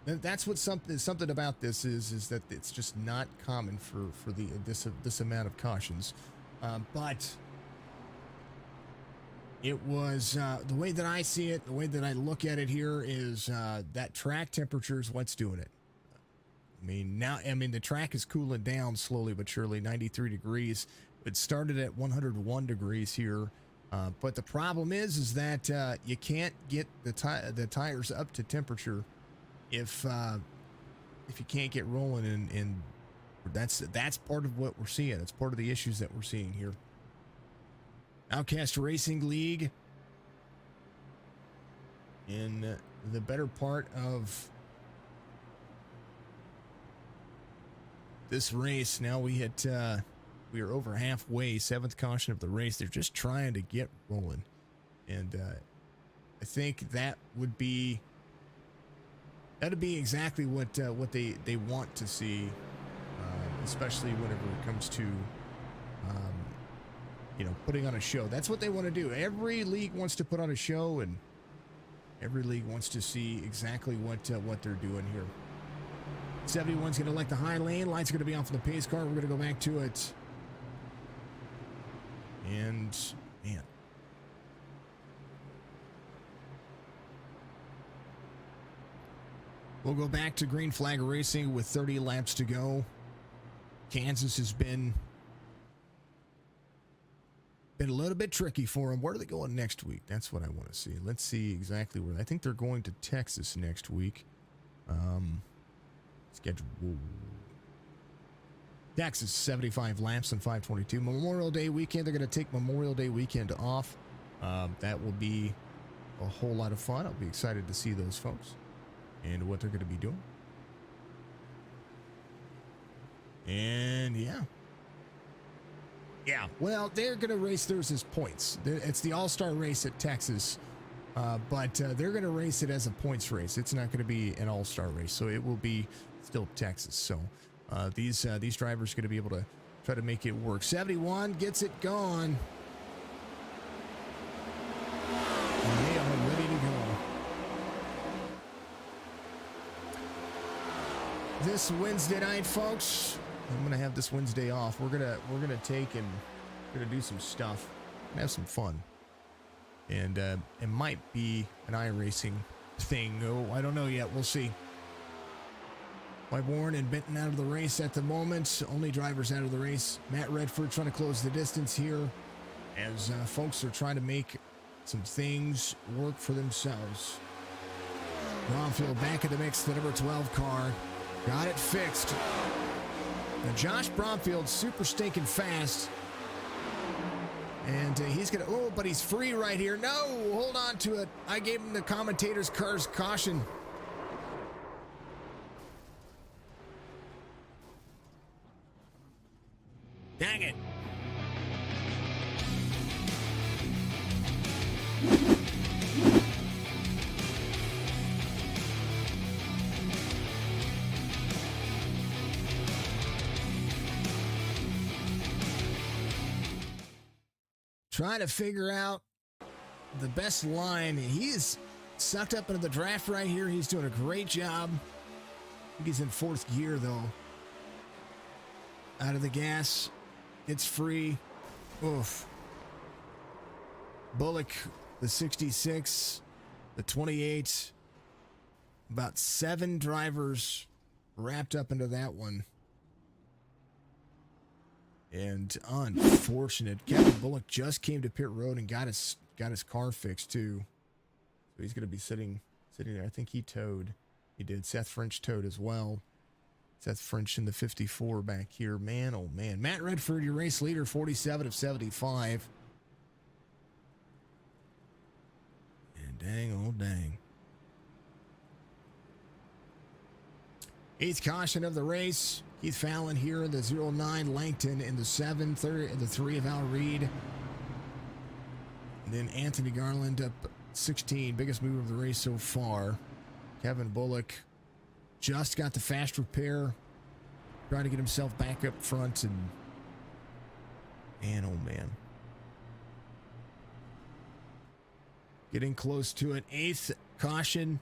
That's what something about this is that it's just not common for this amount of cautions, but it was the way that I see it, the way that I look at it here is that track temperature is what's doing it. The track is cooling down slowly but surely. 93 degrees. It started at 101 degrees here. But the problem is that you can't get the tires up to temperature if you can't get rolling, and that's part of what we're seeing. It's part of the issues that we're seeing here. Outcast Racing League in the better part of this race. Now we are over halfway, 7th caution of the race. They're just trying to get rolling. And I think that'd be exactly what they want to see, especially whenever it comes to putting on a show. That's what they want to do. Every league wants to put on a show, and every league wants to see exactly what they're doing here. 71's going to elect the high lane. Lights are going to be off of the pace car. We're going to go back to it. And, man. We'll go back to green flag racing with 30 laps to go. Kansas has been a little bit tricky for them. Where are they going next week? That's what I want to see. Let's see exactly where. I think they're going to Texas next week. Schedule. Texas, 75 laps and 522. Memorial Day weekend, they're going to take Memorial Day weekend off. That will be a whole lot of fun. I'll be excited to see those folks and what they're going to be doing. And yeah, well, they're going to race theirs as points. It's the all-star race at Texas, but they're going to race it as a points race. It's not going to be an all-star race, so it will be still Texas. So these drivers are going to be able to try to make it work. 71 gets it gone. this Wednesday night, folks. I'm gonna have this Wednesday off. We're gonna take and we're gonna do some stuff and have some fun. And it might be an iRacing thing. Oh, I don't know yet. We'll see. Warren and Benton out of the race at the moment. Only drivers out of the race. Matt Redford trying to close the distance here as folks are trying to make some things work for themselves. Bromfield back in the mix, the number 12 car. Got it fixed. Now Josh Bromfield super stinking fast. And he's going to, oh, but he's free right here. No, hold on to it. I gave him the commentator's car's caution. Dang it. Trying to figure out the best line. He is sucked up into the draft right here. He's doing a great job. I think he's in fourth gear, though. Out of the gas. It's free. Oof. Bullock, the 66, the 28. About 7 drivers wrapped up into that one. And unfortunate. Kevin Bullock just came to pit road and got his car fixed too. So he's going to be sitting there. I think he towed. He did. Seth French towed as well. Seth French in the 54 back here. Man, oh man. Matt Redford, your race leader, 47 of 75. And dang, oh dang. 8th caution of the race. Keith Fallon here in the 09, Langton in the 7, third in the 3 of Al Reed. And then Anthony Garland up 16, biggest mover of the race so far. Kevin Bullock just got the fast repair, trying to get himself back up front, and man, oh man. Getting close to it. 8th caution.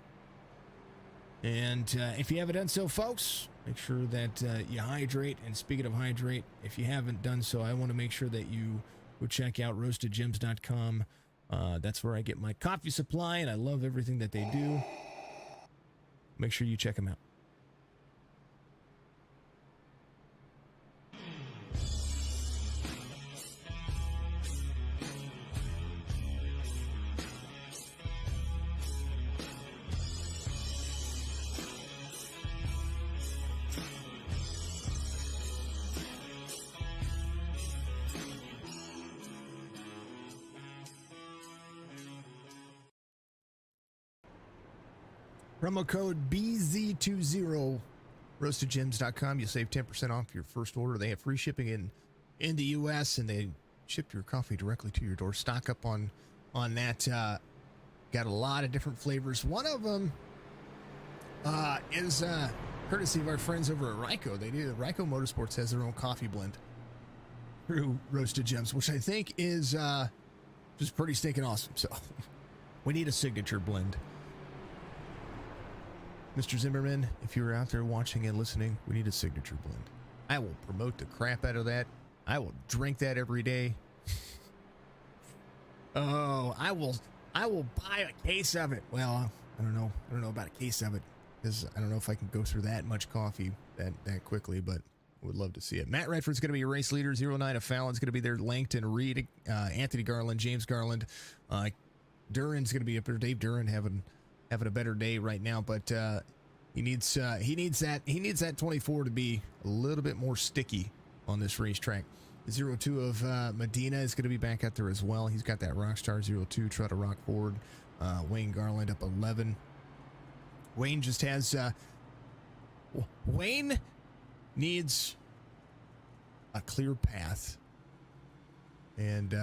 And if you haven't done so, folks, make sure that you hydrate. And speaking of hydrate, if you haven't done so, I want to make sure that you go check out roastedgems.com. That's where I get my coffee supply, and I love everything that they do. Make sure you check them out. Promo code BZ20, roastedgems.com. You'll save 10% off your first order. They have free shipping in the U.S., and they ship your coffee directly to your door. Stock up on that. Got a lot of different flavors. One of them is courtesy of our friends over at Ryko. They do. Ryko Motorsports has their own coffee blend through Roasted Gems, which I think is just pretty stinking awesome. So we need a signature blend. Mr. Zimmerman, if you're out there watching and listening, we need a signature blend. I will promote the crap out of that. I will drink that every day. Oh, I will buy a case of it. Well, I don't know about a case of it, because I don't know if I can go through that much coffee that quickly, but I would love to see it. Matt Redford's going to be your race leader. 09 of Fallon's going to be there. Langton, Reed, Anthony Garland, James Garland. Duran's going to be up there. Dave Duran having a better day right now, but he needs that 24 to be a little bit more sticky on this racetrack. 02 of Medina is going to be back out there as well. He's got that Rockstar 02 try to rock forward. Wayne Garland up 11. Wayne just has Wayne needs a clear path, and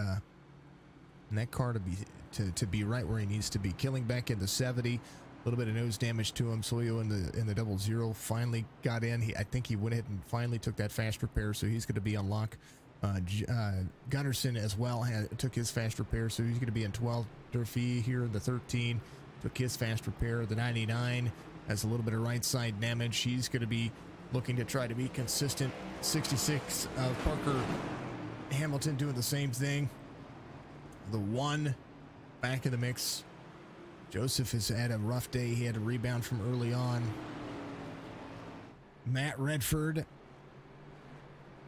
that car to be right where he needs to be. Killing back in the 70, a little bit of nose damage to him. Soyo in the 00 finally got in. I think he went ahead and finally took that fast repair, so he's going to be on lock. Gunnarsson as well took his fast repair, so he's going to be in 12. Durfee here in the 13 took his fast repair. The 99 has a little bit of right side damage. He's going to be looking to try to be consistent. 66 of Parker Hamilton doing the same thing. The one back in the mix. Joseph has had a rough day. He had a rebound from early on. Matt Redford,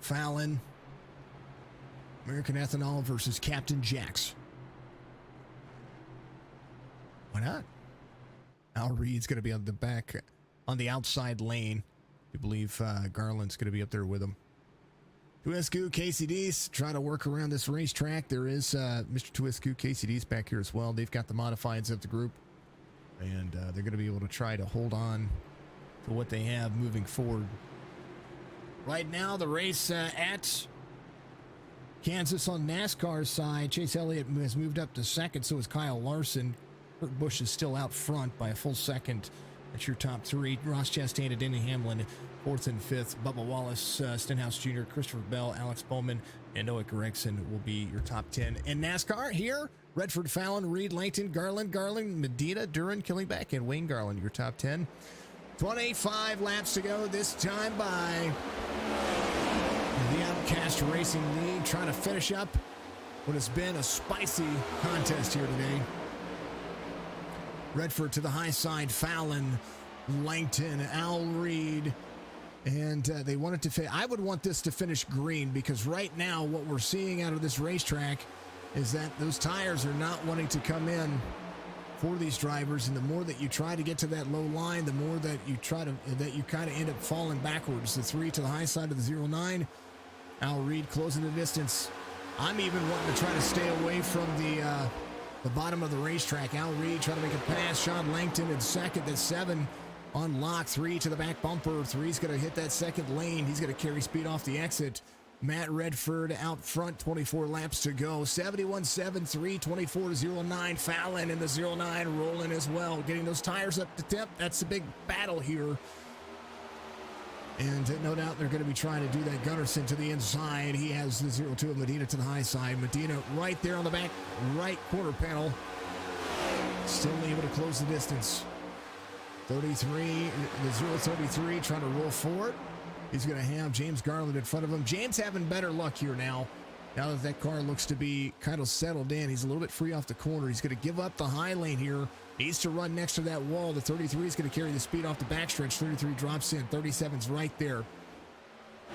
Fallon, American Ethanol versus Captain Jax. Why not? Al Reed's going to be on the back, on the outside lane. I believe Garland's going to be up there with him. Tuescu, KCD's trying to work around this racetrack. There is Mr. Tuescu, KCD's back here as well. They've got the modifieds of the group, and they're going to be able to try to hold on to what they have moving forward. Right now, the race at Kansas on NASCAR's side. Chase Elliott has moved up to second, so is Kyle Larson. Kurt Busch is still out front by a full second. That's your top three. Ross Chastain and Denny Hamlin, fourth and fifth. Bubba Wallace, Stenhouse Jr., Christopher Bell, Alex Bowman, and Noah Gregson will be your top 10. In NASCAR, here, Redford, Fallon, Reed, Langton, Garland, Medina, Duran, Killingback, and Wayne Garland, your top 10. 25 laps to go, this time by the Outcast Racing League, trying to finish up what has been a spicy contest here today. Redford to the high side, Fallon, Langton, Al Reed, and they wanted to I would want this to finish green, because right now what we're seeing out of this racetrack is that those tires are not wanting to come in for these drivers, and the more that you try to get to that low line, the more that you kind of end up falling backwards. The 3 to the high side of the 09. Al Reed closing the distance. I'm even wanting to try to stay away from the bottom of the racetrack. Al Reed trying to make a pass. Sean Langton in second. That's 7 on lock. 3 to the back bumper. 3's going to hit that second lane. He's going to carry speed off the exit. Matt Redford out front, 24 laps to go. 71.73, 24.09. Fallon in the 09 rolling as well. Getting those tires up to temp. That's a big battle here. And no doubt they're going to be trying to do that. Gunnarsson to the inside. He has the 02 of Medina to the high side. Medina right there on the back right quarter panel. Still able to close the distance. 33, the 033 trying to roll forward. He's going to have James Garland in front of him. James having better luck here now. Now that that car looks to be kind of settled in. He's a little bit free off the corner. He's going to give up the high lane here. Needs to run next to that wall. The 33 is going to carry the speed off the backstretch. 33 drops in. 37's right there.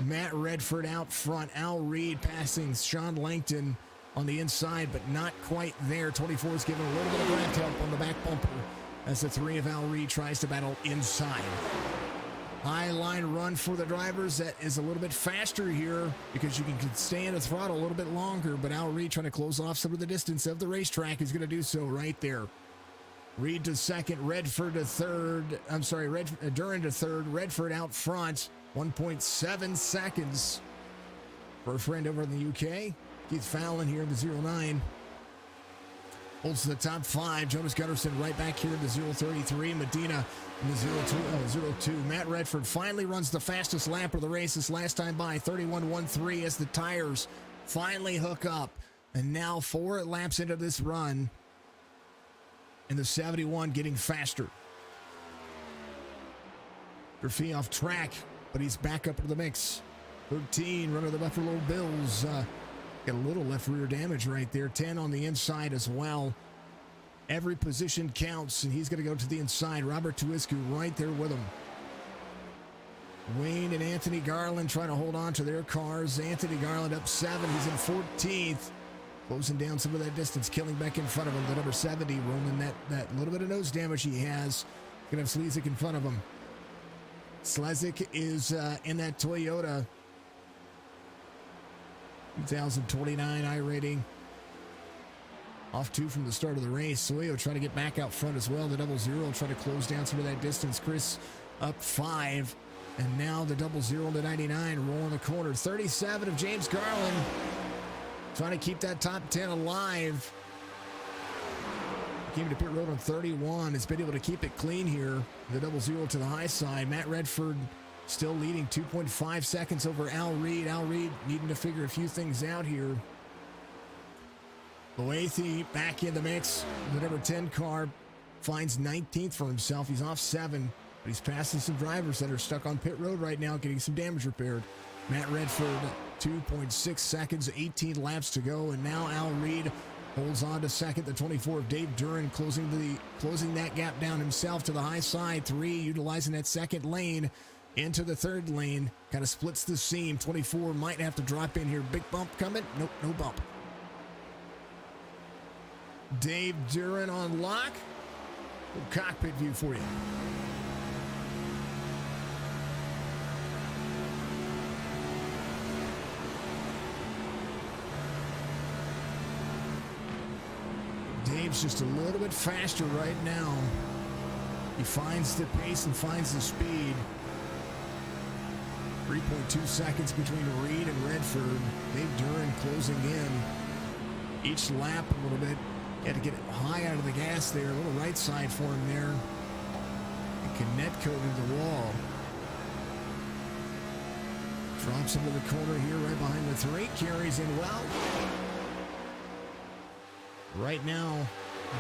Matt Redford out front. Al Reed passing Sean Langton on the inside, but not quite there. 24 is giving a little bit of ground help on the back bumper as the 3 of Al Reed tries to battle inside. High line run for the drivers. That is a little bit faster here because you can stay in the throttle a little bit longer, but Al Reed trying to close off some of the distance of the racetrack is going to do so right there. Reed to second, Redford to third. I'm sorry, Duran to third. Redford out front. 1.7 seconds for a friend over in the UK. Keith Fallon here in the 09. Holds the top 5. Jonas Gunnarsson right back here in the 033. Medina in the 02. Matt Redford finally runs the fastest lap of the race this last time by. 31.13 as the tires finally hook up. And now 4 laps into this run. And the 71 getting faster. Durfee off track, but he's back up into the mix. 13, runner of the Buffalo Bills. Got a little left rear damage right there. 10 on the inside as well. Every position counts, and he's going to go to the inside. Robert Tuiscu right there with him. Wayne and Anthony Garland trying to hold on to their cars. Anthony Garland up 7. He's in 14th. Closing down some of that distance. Killingback in front of him. The number 70 rolling that little bit of nose damage he has. Going to have Slezik in front of him. Slezik is in that Toyota 2029 iRating. Off 2 from the start of the race. Soyo trying to get back out front as well. The 00 trying to close down some of that distance. Chris up 5. And now the 00 to 99 rolling the corner. 37 of James Garland. Trying to keep that top 10 alive. Came to pit road on 31. Has been able to keep it clean here. The 00 to the high side. Matt Redford still leading 2.5 seconds over Al Reed. Al Reed needing to figure a few things out here. Boathy back in the mix. The number 10 car finds 19th for himself. He's off 7. He's passing some drivers that are stuck on pit road right now, getting some damage repaired. Matt Redford, 2.6 seconds, 18 laps to go, and now Al Reed holds on to second. The 24 of Dave Duran closing that gap down himself to the high side. 3 utilizing that second lane into the third lane. Kind of splits the seam. 24 might have to drop in here. Big bump coming. Nope, no bump. Dave Duran on lock. Little cockpit view for you. Dave's just a little bit faster right now. He finds the pace and finds the speed. 3.2 seconds between Reed and Redford. Dave Duran closing in. Each lap a little bit. Had to get it high out of the gas there. A little right side for him there. And can net coat into the wall. Drops into the corner here right behind the 3. Carries in well. Right now,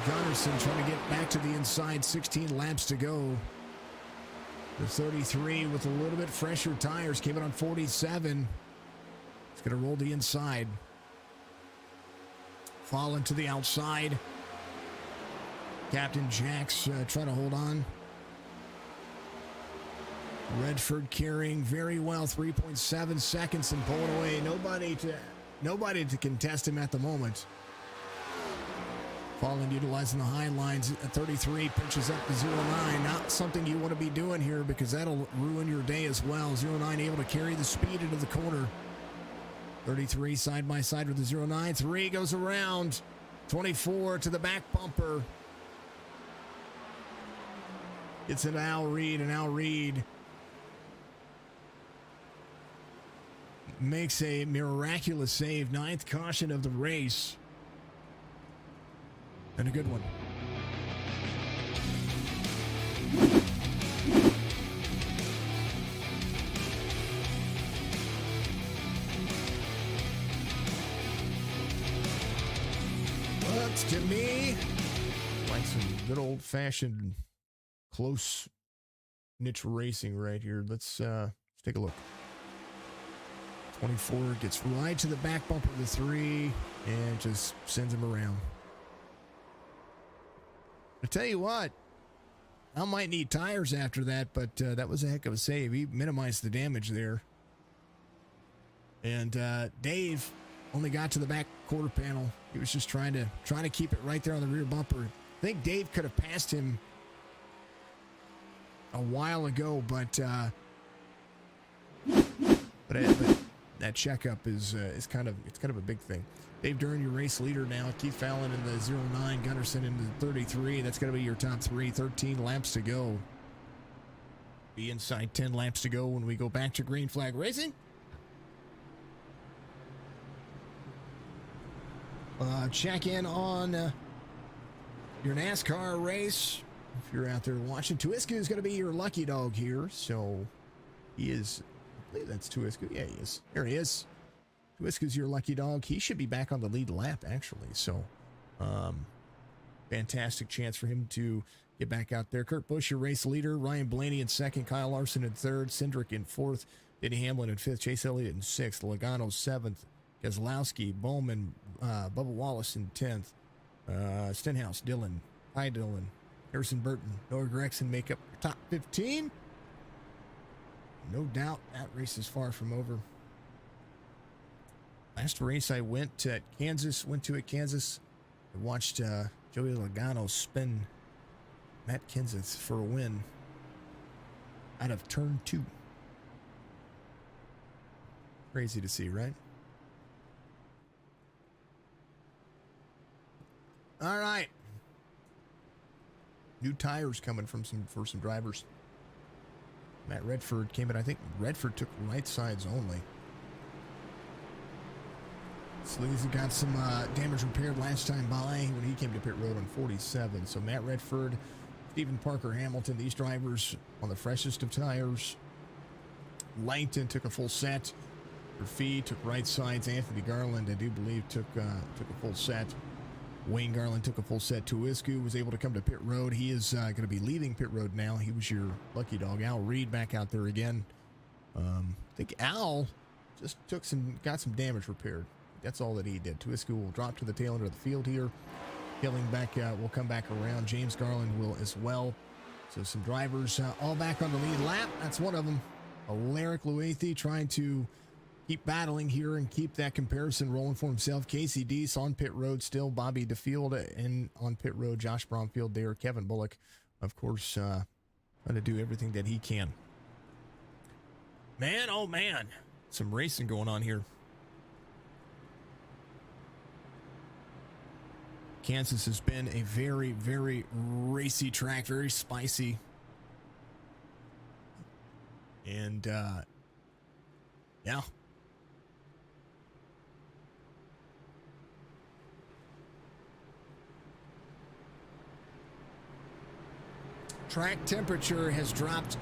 Gunnarsson trying to get back to the inside. 16 laps to go. The 33 with a little bit fresher tires came in on 47. It's going to roll the inside. Falling to the outside. Captain Jack's trying to hold on. Redford carrying very well. 3.7 seconds and pulling away. Nobody to contest him at the moment. Fallen utilizing the high lines at 33, pinches up to 09. Not something you want to be doing here because that'll ruin your day as well. 09 able to carry the speed into the corner. 33 side by side with the 09. 3 goes around. 24 to the back bumper. It's an Al Reed, and Al Reed makes a miraculous save. 9th caution of the race. And a good one. But to me, like some good old-fashioned close niche racing right here. Let's take a look. 24 gets right to the back bumper of the 3 and just sends him around. I tell you what, I might need tires after that, but that was a heck of a save. He minimized the damage there. And Dave only got to the back quarter panel. He was just trying to keep it right there on the rear bumper. I think Dave could have passed him a while ago, but that checkup is kind of a big thing. Dave Duran, your race leader now. Keith Fallon in the 09, Gunnarsson in the 33. That's going to be your top 3. 13 laps to go. Be inside 10 laps to go when we go back to green flag racing. Check in on your NASCAR race. If you're out there watching, Tuisku is going to be your lucky dog here. So he is, I believe that's Tuisku. Yeah, he is. There he is. Tuisku's your lucky dog. He should be back on the lead lap, actually. So, fantastic chance for him to get back out there. Kurt Busch, your race leader. Ryan Blaney in second. Kyle Larson in third. Cindric in fourth. Denny Hamlin in fifth. Chase Elliott in sixth. Logano seventh. Keselowski, Bowman, Bubba Wallace in 10th. Stenhouse, Dillon, Ty Dillon, Harrison Burton, Noah Gregson make up your top 15. No doubt that race is far from over. Last race I went to at Kansas. I watched Joey Logano spin Matt Kenseth for a win out of turn 2. Crazy to see, right? All right. New tires coming for some drivers. Matt Redford came in. I think Redford took right sides only. Sleazy got some damage repaired last time by when he came to pit road on 47. So Matt Redford, Stephen Parker Hamilton, these drivers on the freshest of tires. Langton took a full set. Fee took right sides. Anthony Garland, I do believe, took a full set. Wayne Garland took a full set. Tuisku was able to come to pit road. He is going to be leaving pit road now. He was your lucky dog. Al Reed back out there again. I think Al just got some damage repaired. That's all that he did. Tuisku will drop to the tail end of the field here. Killing back will come back around. James Garland will as well. So some drivers all back on the lead lap. That's one of them. Alaric Luethe trying to keep battling here and keep that comparison rolling for himself. Casey Deese on pit road still. Bobby DeField and on pit road. Josh Bromfield there. Kevin Bullock, of course, trying to do everything that he can. Man, oh man. Some racing going on here. Kansas has been a very, very racy track, very spicy. And, yeah. Track temperature has dropped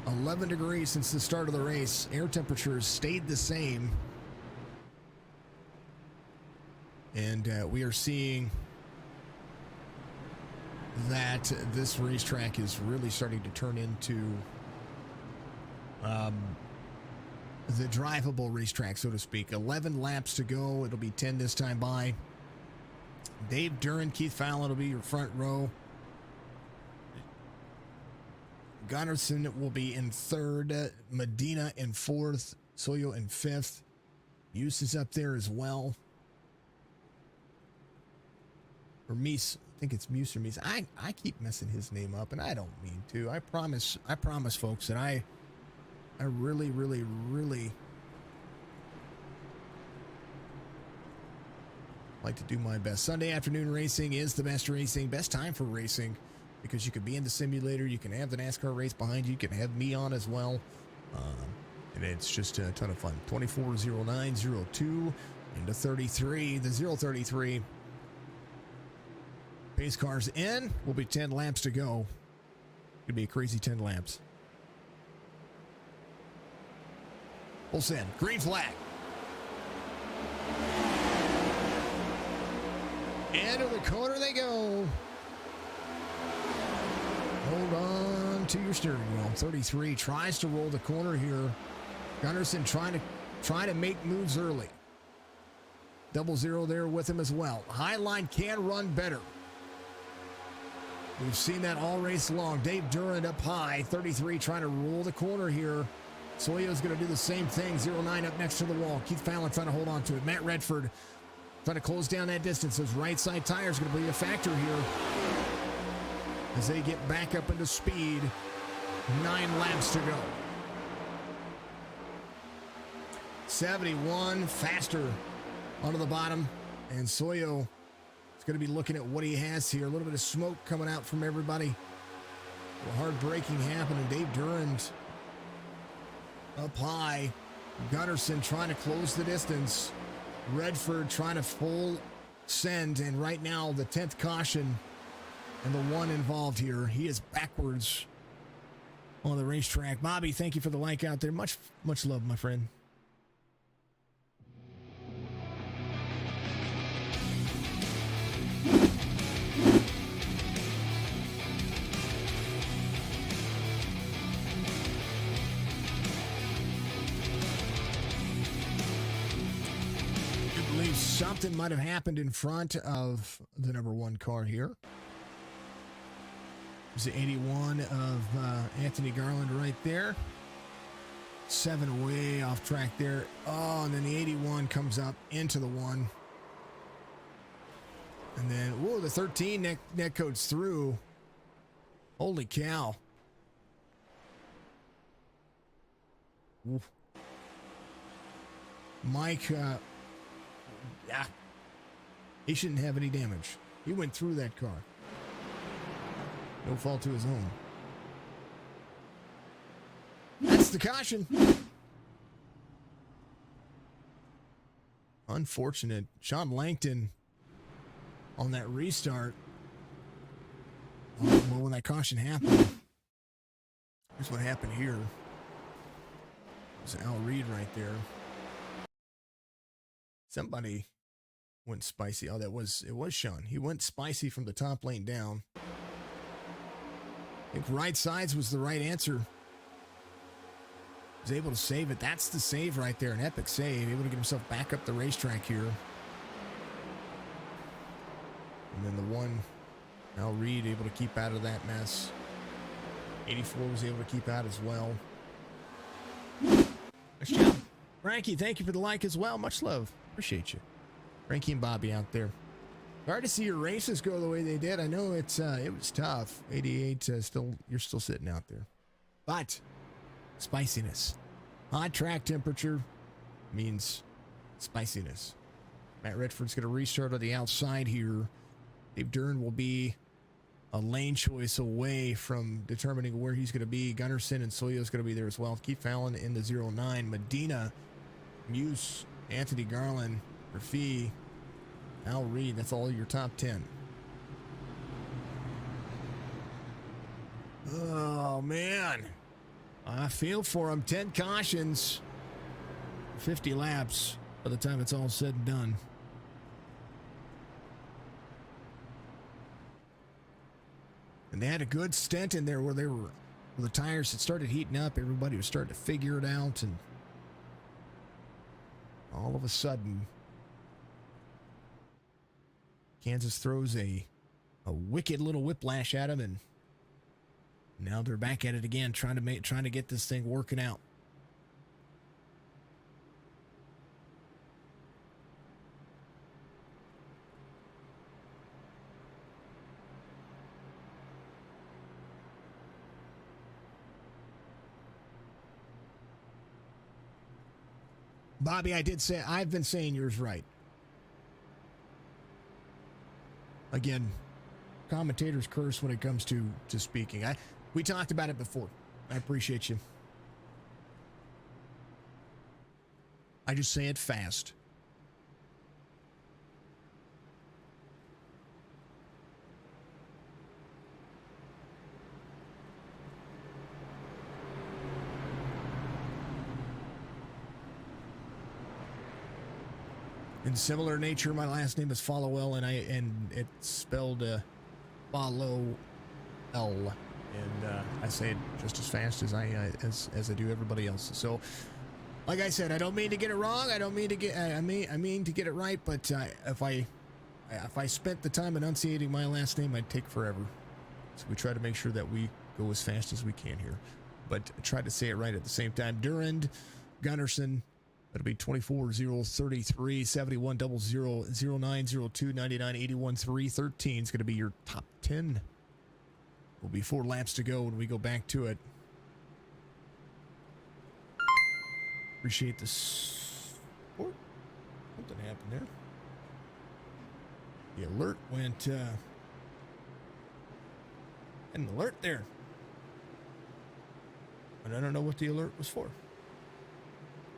11 degrees since the start of the race. Air temperature has stayed the same. And we are seeing that this racetrack is really starting to turn into the drivable racetrack, so to speak. 11 laps to go. It'll be 10 this time by. Dave Duran, Keith Fallon will be your front row. Gunnarsson will be in third. Medina in fourth. Soyo in fifth. Muse is up there as well. Or Mies. I think it's Muse or Mies. I keep messing his name up, and I don't mean to. I promise, folks, that I really, really, really like to do my best. Sunday afternoon racing is the best racing, best time for racing, because you can be in the simulator, you can have the NASCAR race behind you, you can have me on as well, and it's just a ton of fun. 24:09:02 into 33, the 0:33. Pace cars in. Will be 10 laps to go. Could be a crazy 10 laps. Full send. Green flag. Into the corner they go. Hold on to your steering wheel. 33 tries to roll the corner here. Gunnarsson trying to make moves early. 00 there with him as well. Highline can run better. We've seen that all race long. Dave Durant up high. 33 trying to roll the corner here. Soyo's going to do the same thing. 09 up next to the wall. Keith Fallon trying to hold on to it. Matt Redford trying to close down that distance. Those right side tires going to be a factor here as they get back up into speed. 9 laps to go. 71 faster onto the bottom. And Soyo going to be looking at what he has here. A little bit of smoke coming out from everybody. A little hard braking happening. Dave Durant up high. Gunnarsson trying to close the distance. Redford trying to full send. And right now, the 10th caution and the one involved here. He is backwards on the racetrack. Bobby, thank you for the like out there. Much love, my friend. Something might have happened in front of the number 1 car here. There's the 81 of Anthony Garland right there. 7 way off track there. Oh, and then the 81 comes up into the 1. And then, whoa, the 13 net codes through. Holy cow. Oof. Mike, yeah, he shouldn't have any damage. He went through that car. No fault to his own. That's the caution. Unfortunate. Sean Langton on that restart. Well, when that caution happened, here's what happened here. There's Al Reed right there. Somebody went spicy. Oh, it was Sean. He went spicy from the top lane down. I think right sides was the right answer. Was able to save it. That's the save right there, an epic save. Able to get himself back up the racetrack here. And then the one, Al Reed able to keep out of that mess. 84 was able to keep out as well. Nice job. Frankie, thank you for the like as well. Much love. Appreciate you. Frankie and Bobby out there. Hard to see your races go the way they did. I know it was tough. 88, you're still sitting out there. But spiciness. Hot track temperature means spiciness. Matt Redford's going to restart on the outside here. Dave Dern will be a lane choice away from determining where he's going to be. Gunnarsson and Soyo's going to be there as well. Keith Fallon in the 09. Medina, Muse, Anthony Garland, Rafi, Al Reed. That's all your top 10. Oh, man. I feel for him. 10 cautions, 50 laps by the time it's all said and done. And they had a good stint in there where the tires had started heating up. Everybody was starting to figure it out. And all of a sudden, Kansas throws a wicked little whiplash at them, and now they're back at it again, trying to get this thing working out. Bobby, I've been saying yours right. Again, commentators curse when it comes to speaking. We talked about it before. I appreciate you. I just say it fast. In similar nature, my last name is Followell, and it's spelled Follow L, and I say it just as fast as I do everybody else. So, like I said, I don't mean to get it wrong. I mean to get it right. But if I spent the time enunciating my last name, I'd take forever. So we try to make sure that we go as fast as we can here, but try to say it right at the same time. Durand, Gunnarsson. That'll be 24 0 33 71 00 09 02 99 81 3 13 is going to be your top 10. Will be 4 laps to go when we go back to it. Appreciate the support. Something happened there. The alert went. An alert there. But I don't know what the alert was for.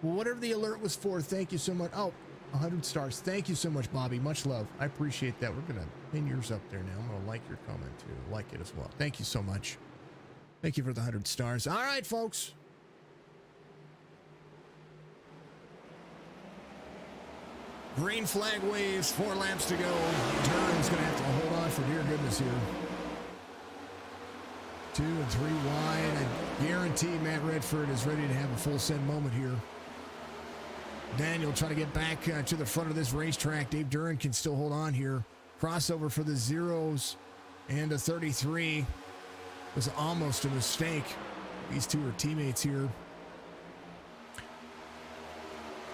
Well, whatever the alert was for, thank you so much. Oh, 100 stars. Thank you so much, Bobby. Much love. I appreciate that. We're going to pin yours up there now. I'm going to like your comment, too. Like it as well. Thank you so much. Thank you for the 100 stars. All right, folks. Green flag waves. 4 laps to go. Turn's going to have to hold on for dear goodness here. 2 and 3 wide. I guarantee Matt Redford is ready to have a full send moment here. Daniel trying to get back to the front of this racetrack. Dave Duran can still hold on here. Crossover for the zeros and a 33 was almost a mistake. These two are teammates here.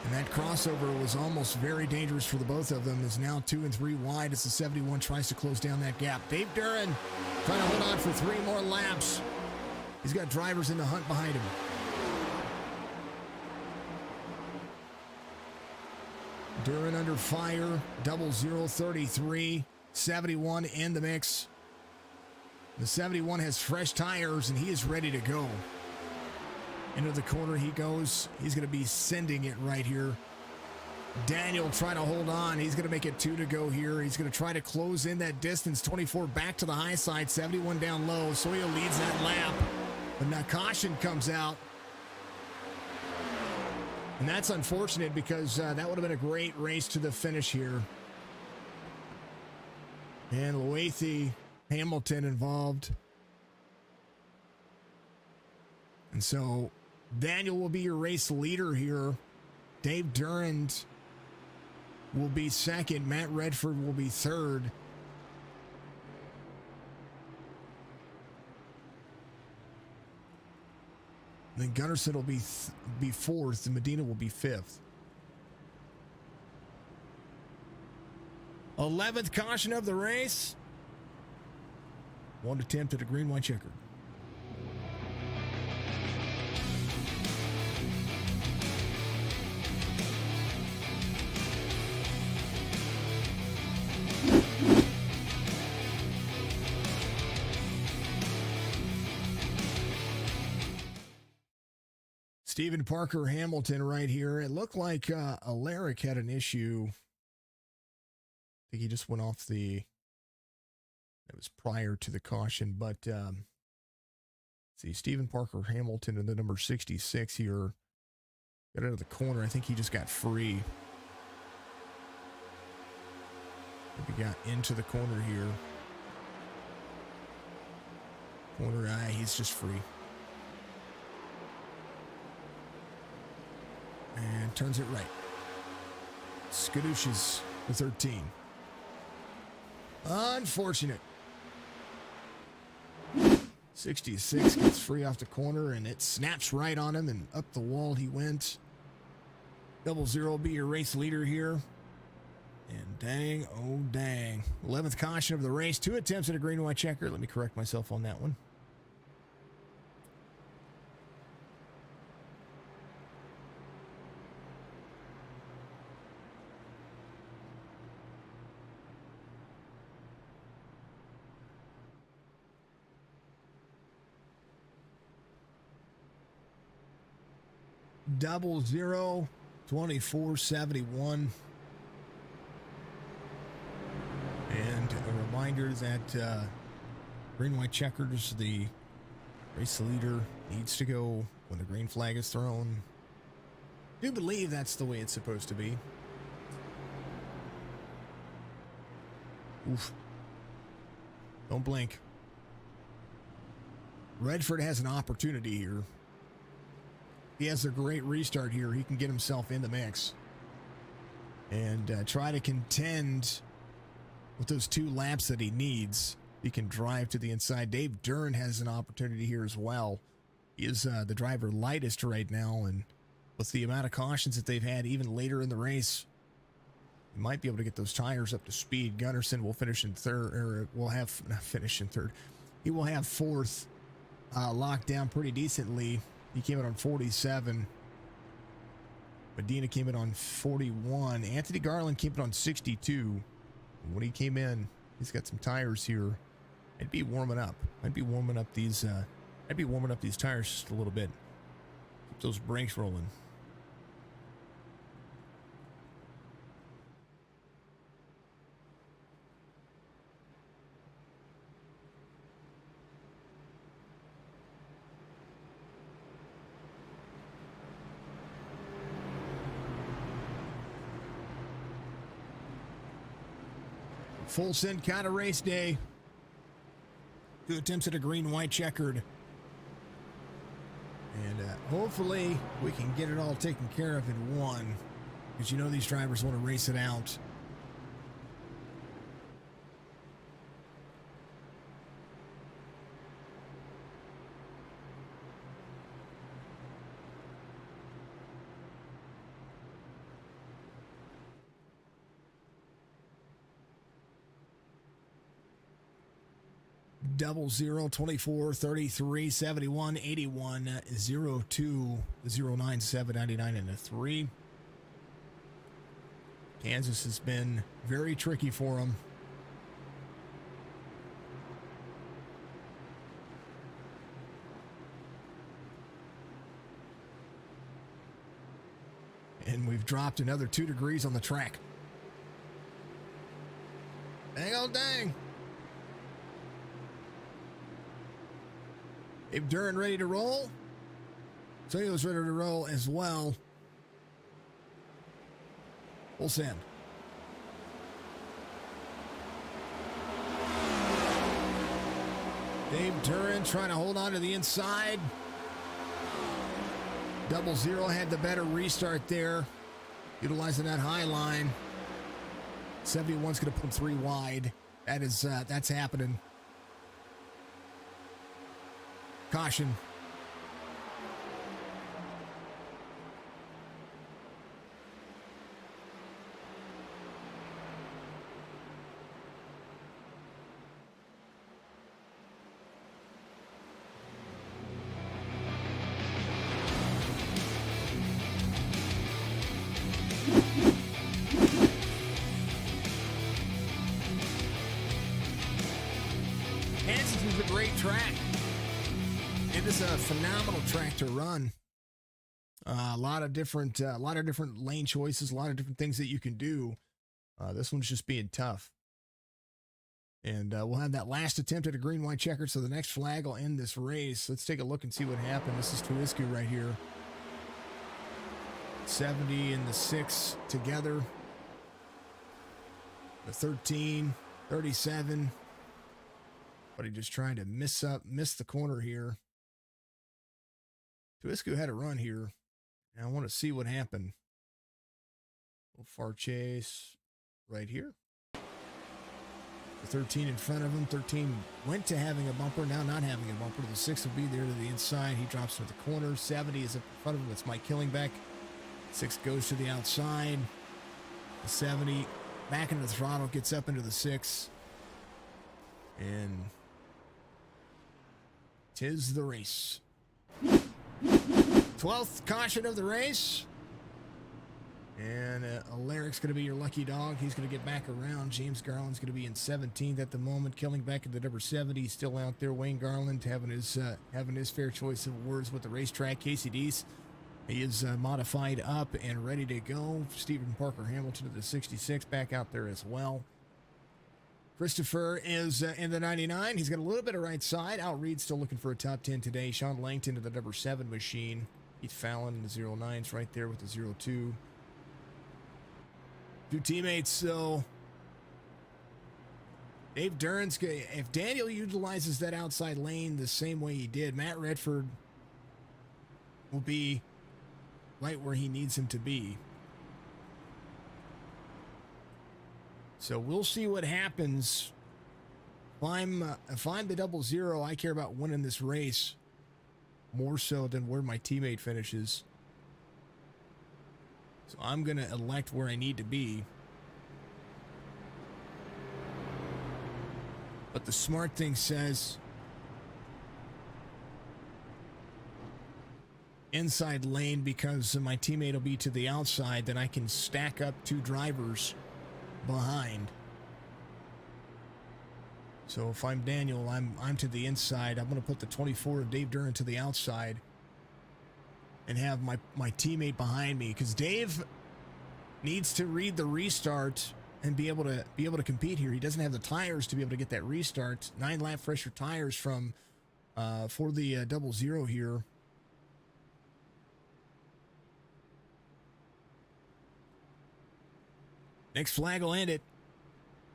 And that crossover was almost very dangerous for the both of them. Is now 2 and 3 wide as the 71 tries to close down that gap. Dave Duran trying to hold on for 3 more laps. He's got drivers in the hunt behind him. Duran under fire, 0033, 71 in the mix. The 71 has fresh tires and he is ready to go. Into the corner he goes. He's going to be sending it right here. Daniel trying to hold on. He's going to make it 2 to go here. He's going to try to close in that distance. 24 back to the high side, 71 down low. Soyo leads that lap. But now caution comes out. And that's unfortunate because that would have been a great race to the finish here. And Luethe, Hamilton involved. And so Daniel will be your race leader here. Dave Durand will be second. Matt Redford will be third. Then Gunnarsson will be fourth, and Medina will be fifth. 11th caution of the race. One attempt at a green, white checkered. Stephen Parker Hamilton right here. It looked like Alaric had an issue. I think he just went off it was prior to the caution, but see, Stephen Parker Hamilton in the number 66 here got out of the corner. I think he just got free. Maybe got into the corner here. Corner eye, he's just free. And turns it right. Skadoosh the 13. Unfortunate. 66 gets free off the corner, and it snaps right on him, and up the wall he went. 00 will be your race leader here. And dang, oh dang. 11th caution of the race. 2 attempts at a green and white checker. Let me correct myself on that one. Double 0, 2471. And a reminder that green white checkers, the race leader needs to go when the green flag is thrown. I do believe that's the way it's supposed to be. Oof. Don't blink. Redford has an opportunity here. He has a great restart here. He can get himself in the mix and try to contend with those 2 laps that he needs. He can drive to the inside. Dave Dern has an opportunity here as well. He is the driver lightest right now, and with the amount of cautions that they've had even later in the race, he might be able to get those tires up to speed. Gunnarsson will finish in third, or will have not finish in third. He will have fourth, locked down pretty decently. He came in on 47. Medina came in on 41. Anthony Garland came in on 62. When he came in, he's got some tires here. I'd be warming up. I'd be warming up these tires just a little bit. Keep those brakes rolling. Full send kind of race day. 2 attempts at a green-white checkered. And hopefully we can get it all taken care of in one. Because you know these drivers want to race it out. Double 0, 24, 33, 71, 81, 02, 097, 99, and a 3. Kansas has been very tricky for them. And we've dropped another 2 degrees on the track. Dang, oh dang. If Duran ready to roll, Sergio's ready to roll as well. Full send. Dave Duran trying to hold on to the inside. 00 had the better restart there, utilizing that high line. 71's going to put him 3 wide. That's happening. Caution. Kansas is a great track. It is a phenomenal track to run. A lot of different lane choices, a lot of different things that you can do. This one's just being tough. And we'll have that last attempt at a green-white checker, so the next flag will end this race. Let's take a look and see what happened. This is Tuisku right here. 70 and the 6 together. The 13, 37. But he just trying to miss the corner here. Tuisku had a run here. And I want to see what happened. A little far chase right here. The 13 in front of him. 13 went to having a bumper, now not having a bumper. The 6 will be there to the inside. He drops to the corner. 70 is up in front of him. It's Mike Killingbeck. 6 goes to the outside. The 70 back into the throttle, gets up into the 6. And 'tis the race. 12th caution of the race. And Alaric's going to be your lucky dog. He's going to get back around. James Garland's going to be in 17th at the moment. Killingbeck at the number 70, still out there. Wayne Garland having his fair choice of words with the racetrack. Casey Deese, he is modified up and ready to go. Stephen Parker Hamilton at the 66, back out there as well. Christopher is in the 99. He's got a little bit of right side. Al Reed still looking for a top 10 today. Sean Langton to the number 7 machine. Keith Fallon in the 09's right there with the 02. 2 teammates, so Dave Duran's, if Daniel utilizes that outside lane the same way he did, Matt Redford will be right where he needs him to be. So we'll see what happens. If I'm the 00, I care about winning this race more so than where my teammate finishes. So I'm going to elect where I need to be. But the smart thing says inside lane, because my teammate will be to the outside, then I can stack up 2 drivers behind. So if I'm Daniel, I'm to the inside. I'm going to put the 24 of Dave Duran to the outside and have my teammate behind me, because Dave needs to read the restart and be able to compete here. He doesn't have the tires to be able to get that restart. 9 lap fresher tires from for the 00 here. Next flag will end it,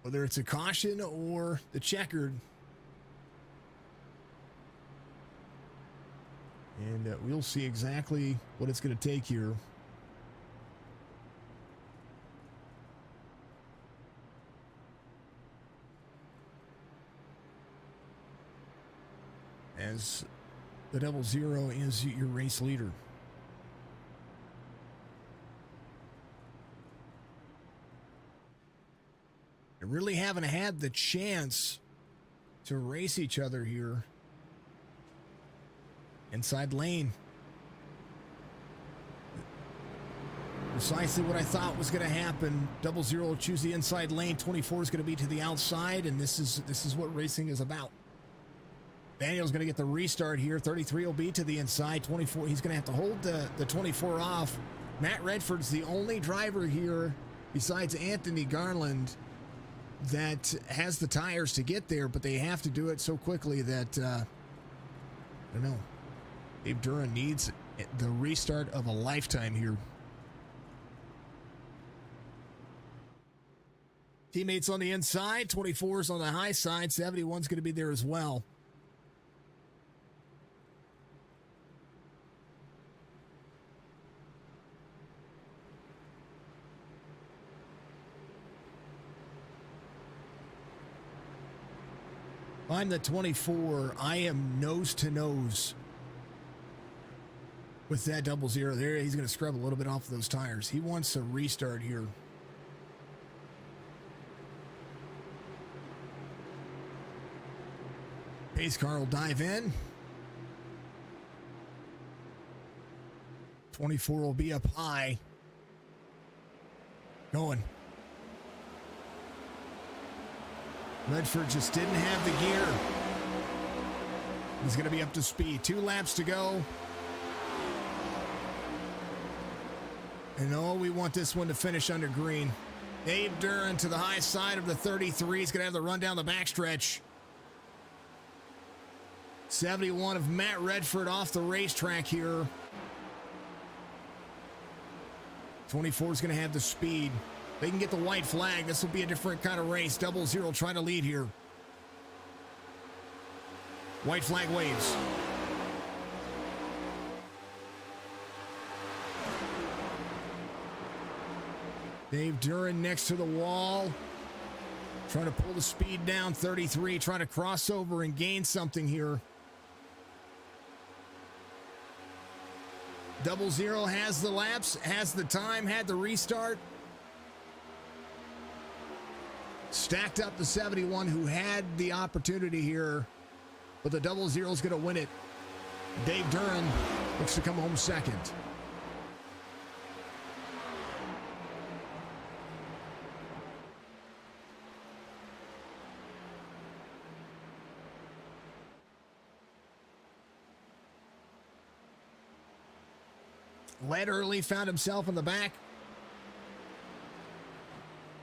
whether it's a caution or the checkered. And we'll see exactly what it's going to take here. As the 00 is your race leader. They really haven't had the chance to race each other here. Inside lane. Precisely what I thought was going to happen. 00 will choose the inside lane. 24 is going to be to the outside, and this is what racing is about. Daniel's going to get the restart here. 33 will be to the inside. 24, he's going to have to hold the 24 off. Matt Redford's the only driver here besides Anthony Garland that has the tires to get there, but they have to do it so quickly that I don't know. Dave Duran needs the restart of a lifetime here. Teammates on the inside, 24's on the high side, 71's going to be there as well. I'm the 24. I am nose to nose with that 00 there. He's going to scrub a little bit off of those tires. He wants a restart here. Pace car will dive in. 24 will be up high. Going. Redford just didn't have the gear. He's going to be up to speed. 2 laps to go. And oh, we want this one to finish under green. Dave Duran to the high side of the 33. He's going to have the run down the backstretch. 71 of Matt Redford off the racetrack here. 24 is going to have the speed. They can get the white flag. This will be a different kind of race. 00 trying to lead here. White flag waves. Dave Duran next to the wall. Trying to pull the speed down. 33 trying to cross over and gain something here. 00 has the laps, has the time, had the restart. Stacked up the 71 who had the opportunity here, but the 00 is going to win it. Dave Duran looks to come home second. Led early, found himself in the back.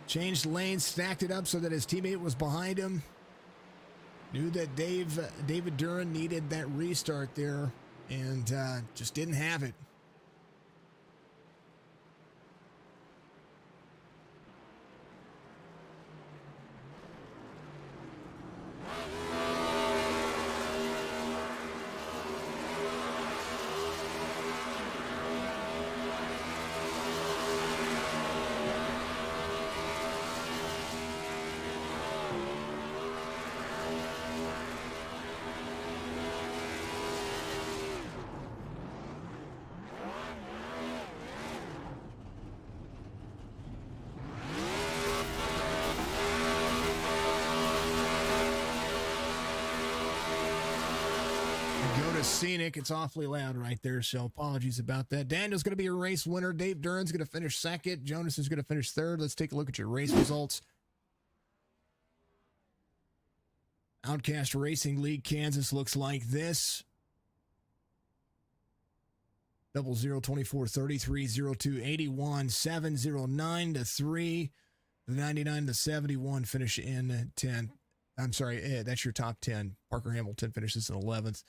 Changed lanes, stacked it up so that his teammate was behind him. Knew that David Duran needed that restart there and just didn't have it. Scenic. It's awfully loud right there, so apologies about that. Daniel's going to be your race winner. Dave Duran's going to finish second. Jonas is going to finish third. Let's take a look at your race results. Outcast Racing League Kansas looks like this. 00 24 33 02 81 709 to 3. The 99 to 71 finish in 10. I'm sorry, that's your top 10. Parker Hamilton finishes in 11th.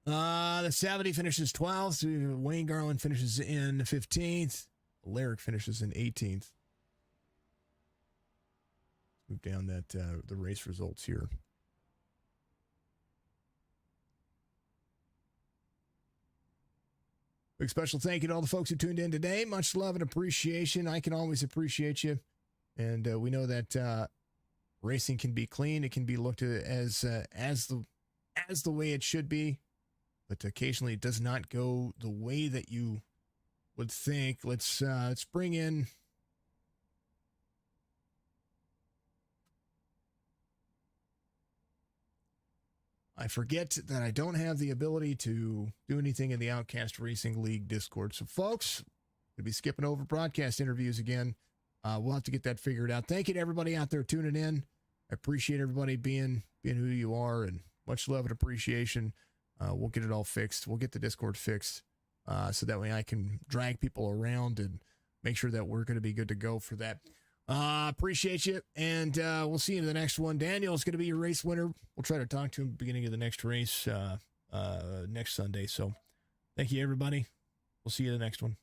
The 70 finishes 12th. Wayne Garland finishes in 15th. Lyric finishes in 18th. Move down that the race results here. Big special thank you to all the folks who tuned in today. Much love and appreciation. I can always appreciate you. And we know that racing can be clean. It can be looked at as the way it should be. But occasionally it does not go the way that you would think. Let's bring in I forget that I don't have the ability to do anything in the Outcast Racing League Discord. So folks, we'll be skipping over broadcast interviews again. We'll have to get that figured out. Thank you to everybody out there tuning in. I appreciate everybody being who you are, and much love and appreciation. We'll get it all fixed. We'll get the Discord fixed so that way I can drag people around and make sure that we're going to be good to go for that. Appreciate you, and we'll see you in the next one. Daniel is going to be your race winner. We'll try to talk to him at the beginning of the next race next Sunday. So thank you, everybody. We'll see you in the next one.